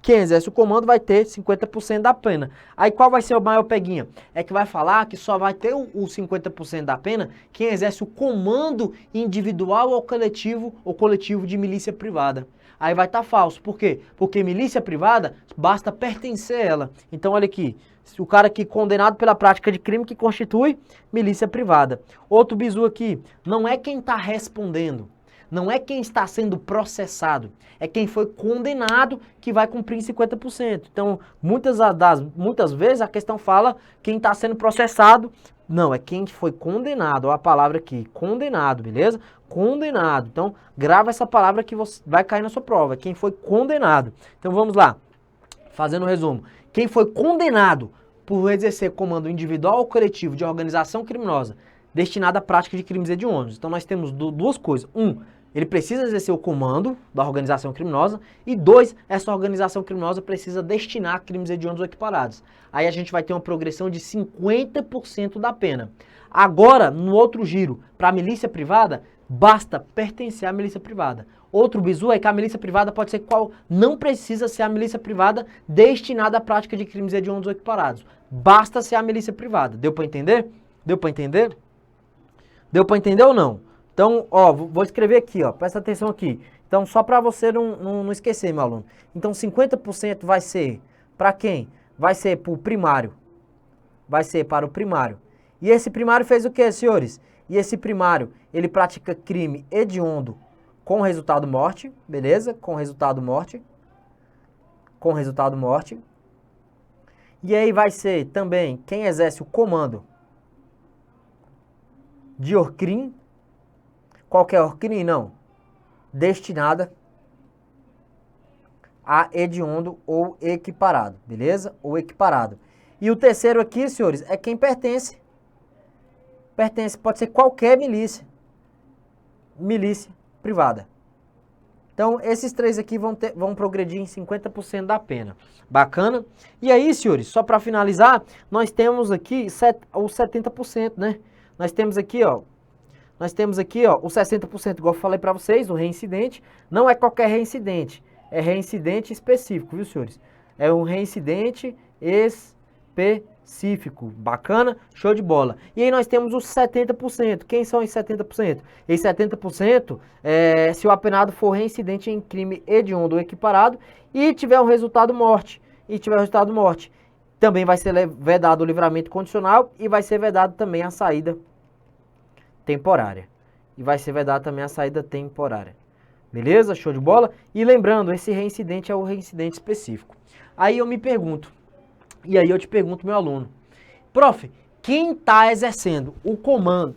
[SPEAKER 1] quem exerce o comando vai ter 50% da pena. Aí qual vai ser o maior peguinha? É que vai falar que só vai ter o 50% da pena quem exerce o comando individual ou coletivo de milícia privada. Aí vai estar falso. Por quê? Porque milícia privada, basta pertencer a ela. Então, olha aqui. O cara aqui condenado pela prática de crime que constitui milícia privada. Outro bizu aqui. Não é quem está respondendo. Não é quem está sendo processado. É quem foi condenado que vai cumprir 50%. Então, muitas vezes a questão fala quem está sendo processado. Não, é quem foi condenado. Olha a palavra aqui. Condenado, beleza? Condenado. Então, grava essa palavra que vai cair na sua prova. Quem foi condenado. Então, vamos lá. Fazendo um resumo. Quem foi condenado por exercer comando individual ou coletivo de organização criminosa destinada à prática de crimes hediondos. Então, nós temos duas coisas. Ele precisa exercer o comando da organização criminosa. E 2, essa organização criminosa precisa destinar crimes hediondos ou equiparados. Aí a gente vai ter uma progressão de 50% da pena. Agora, no outro giro, para a milícia privada, basta pertencer à milícia privada. Outro bizu é que a milícia privada pode ser não precisa ser a milícia privada destinada à prática de crimes hediondos ou equiparados. Basta ser a milícia privada. Deu para entender? Deu para entender? Deu para entender ou não? Então, ó, vou escrever aqui, ó, presta atenção aqui. Então, só para você não esquecer, meu aluno. Então, 50% vai ser para quem? Vai ser para o primário. Vai ser para o primário. E esse primário fez o quê, senhores? E esse primário, ele pratica crime hediondo com resultado morte, beleza? Com resultado morte. Com resultado morte. E aí vai ser também quem exerce o comando de ORCRIM. Qualquer ORCRIM, não. Destinada a hediondo ou equiparado, beleza? Ou equiparado. E o terceiro aqui, senhores, é quem pertence. Pode ser qualquer milícia. Milícia privada. Então, esses três aqui vão progredir em 50% da pena. Bacana? E aí, senhores, só para finalizar, nós temos aqui os 70%, né? Nós temos aqui, ó, o 60%, igual eu falei para vocês, o reincidente. Não é qualquer reincidente, é reincidente específico, viu, senhores? É um reincidente específico. Bacana? Show de bola. E aí nós temos os 70%. Quem são os 70%? Esses 70% se o apenado for reincidente em crime hediondo ou equiparado e tiver um resultado morte. Também vai ser vedado o livramento condicional e vai ser vedado também a saída temporária. Beleza? Show de bola? E lembrando, esse reincidente é o reincidente específico. Aí eu me pergunto, e aí eu te pergunto, meu aluno, prof, quem está exercendo o comando,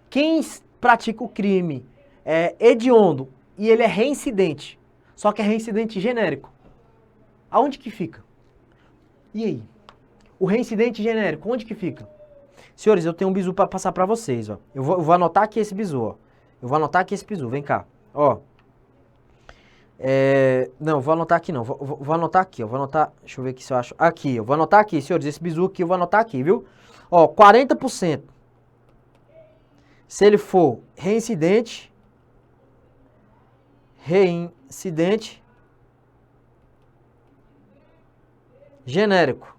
[SPEAKER 1] quem pratica o crime é hediondo e ele é reincidente, só que é reincidente genérico, aonde que fica? E aí? O reincidente genérico, onde que fica? Senhores, eu tenho um bizu para passar para vocês, ó. Eu vou anotar aqui esse bizu, ó. Eu vou anotar aqui esse bizu, vem cá, ó. Não, vou anotar aqui não, vou anotar aqui, ó. Vou anotar, deixa eu ver aqui se eu acho. Aqui, eu vou anotar aqui, senhores, esse bizu aqui eu vou anotar aqui, viu? Ó, 40%. Se ele for reincidente genérico.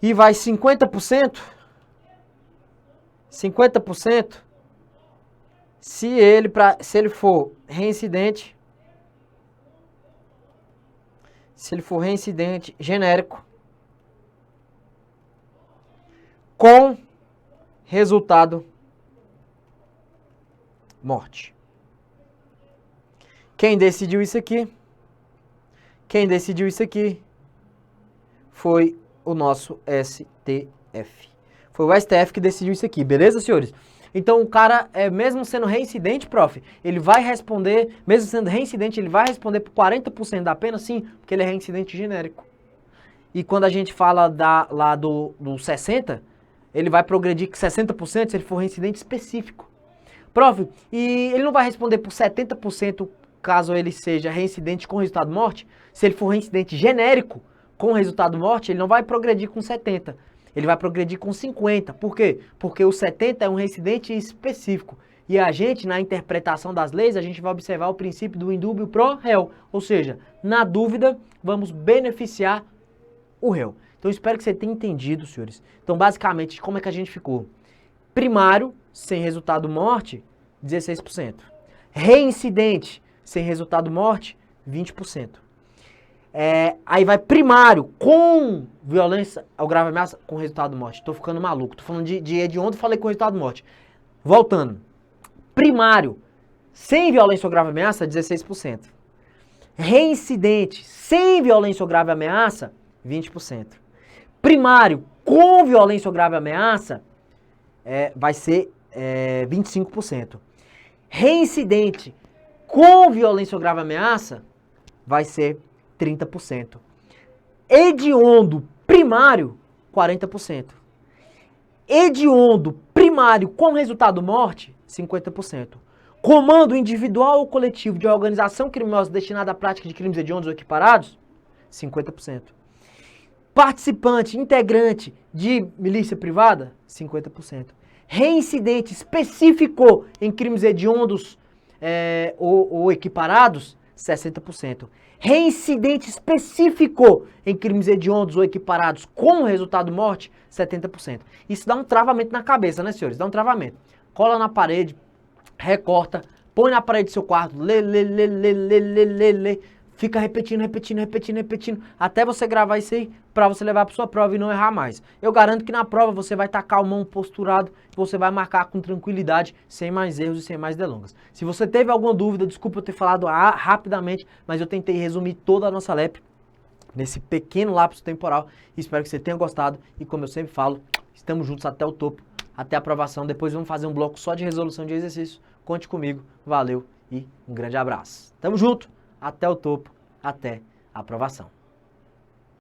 [SPEAKER 1] E vai 50% se ele for reincidente genérico com resultado morte. Quem decidiu isso aqui? Foi o nosso STF. Foi o STF que decidiu isso aqui, beleza, senhores? Então o cara, mesmo sendo reincidente, prof, ele vai responder, mesmo sendo reincidente, ele vai responder por 40% da pena, sim, porque ele é reincidente genérico. E quando a gente fala lá do 60%, ele vai progredir 60% se ele for reincidente específico. Prof, e ele não vai responder por 70% caso ele seja reincidente com resultado morte? Se ele for reincidente genérico com resultado morte, ele não vai progredir com 70%. Ele vai progredir com 50%. Por quê? Porque o 70% é um reincidente específico. E a gente, na interpretação das leis, a gente vai observar o princípio do indúbio pro réu. Ou seja, na dúvida, vamos beneficiar o réu. Então, espero que você tenha entendido, senhores. Então, basicamente, como é que a gente ficou? Primário, sem resultado morte, 16%. Reincidente, sem resultado morte, 20%. Aí vai primário, com violência ao grave ameaça, com resultado morte. Tô ficando maluco. Tô falando de hediondo, falei com resultado morte. Voltando. Primário, sem violência ou grave ameaça, 16%. Reincidente, sem violência ou grave ameaça, 20%. Primário, com violência ou grave ameaça, vai ser 25%. Reincidente, com violência ou grave ameaça, vai ser 30%. Hediondo primário, 40%. Hediondo primário com resultado morte, 50%. Comando individual ou coletivo de organização criminosa destinada à prática de crimes hediondos ou equiparados, 50%. Participante, integrante de milícia privada, 50%. Reincidente específico em crimes hediondos ou equiparados, 60%. Reincidente específico em crimes hediondos ou equiparados com resultado morte, 70%. Isso dá um travamento na cabeça, né, senhores? Dá um travamento. Cola na parede, recorta, põe na parede do seu quarto, lê. Fica repetindo, até você gravar isso aí pra você levar pra sua prova e não errar mais. Eu garanto que na prova você vai estar calmão, posturado, você vai marcar com tranquilidade, sem mais erros e sem mais delongas. Se você teve alguma dúvida, desculpa eu ter falado rapidamente, mas eu tentei resumir toda a nossa LEP nesse pequeno lapso temporal. Espero que você tenha gostado e, como eu sempre falo, estamos juntos até o topo, até a aprovação. Depois vamos fazer um bloco só de resolução de exercício. Conte comigo, valeu e um grande abraço. Tamo junto! Até o topo, até a aprovação.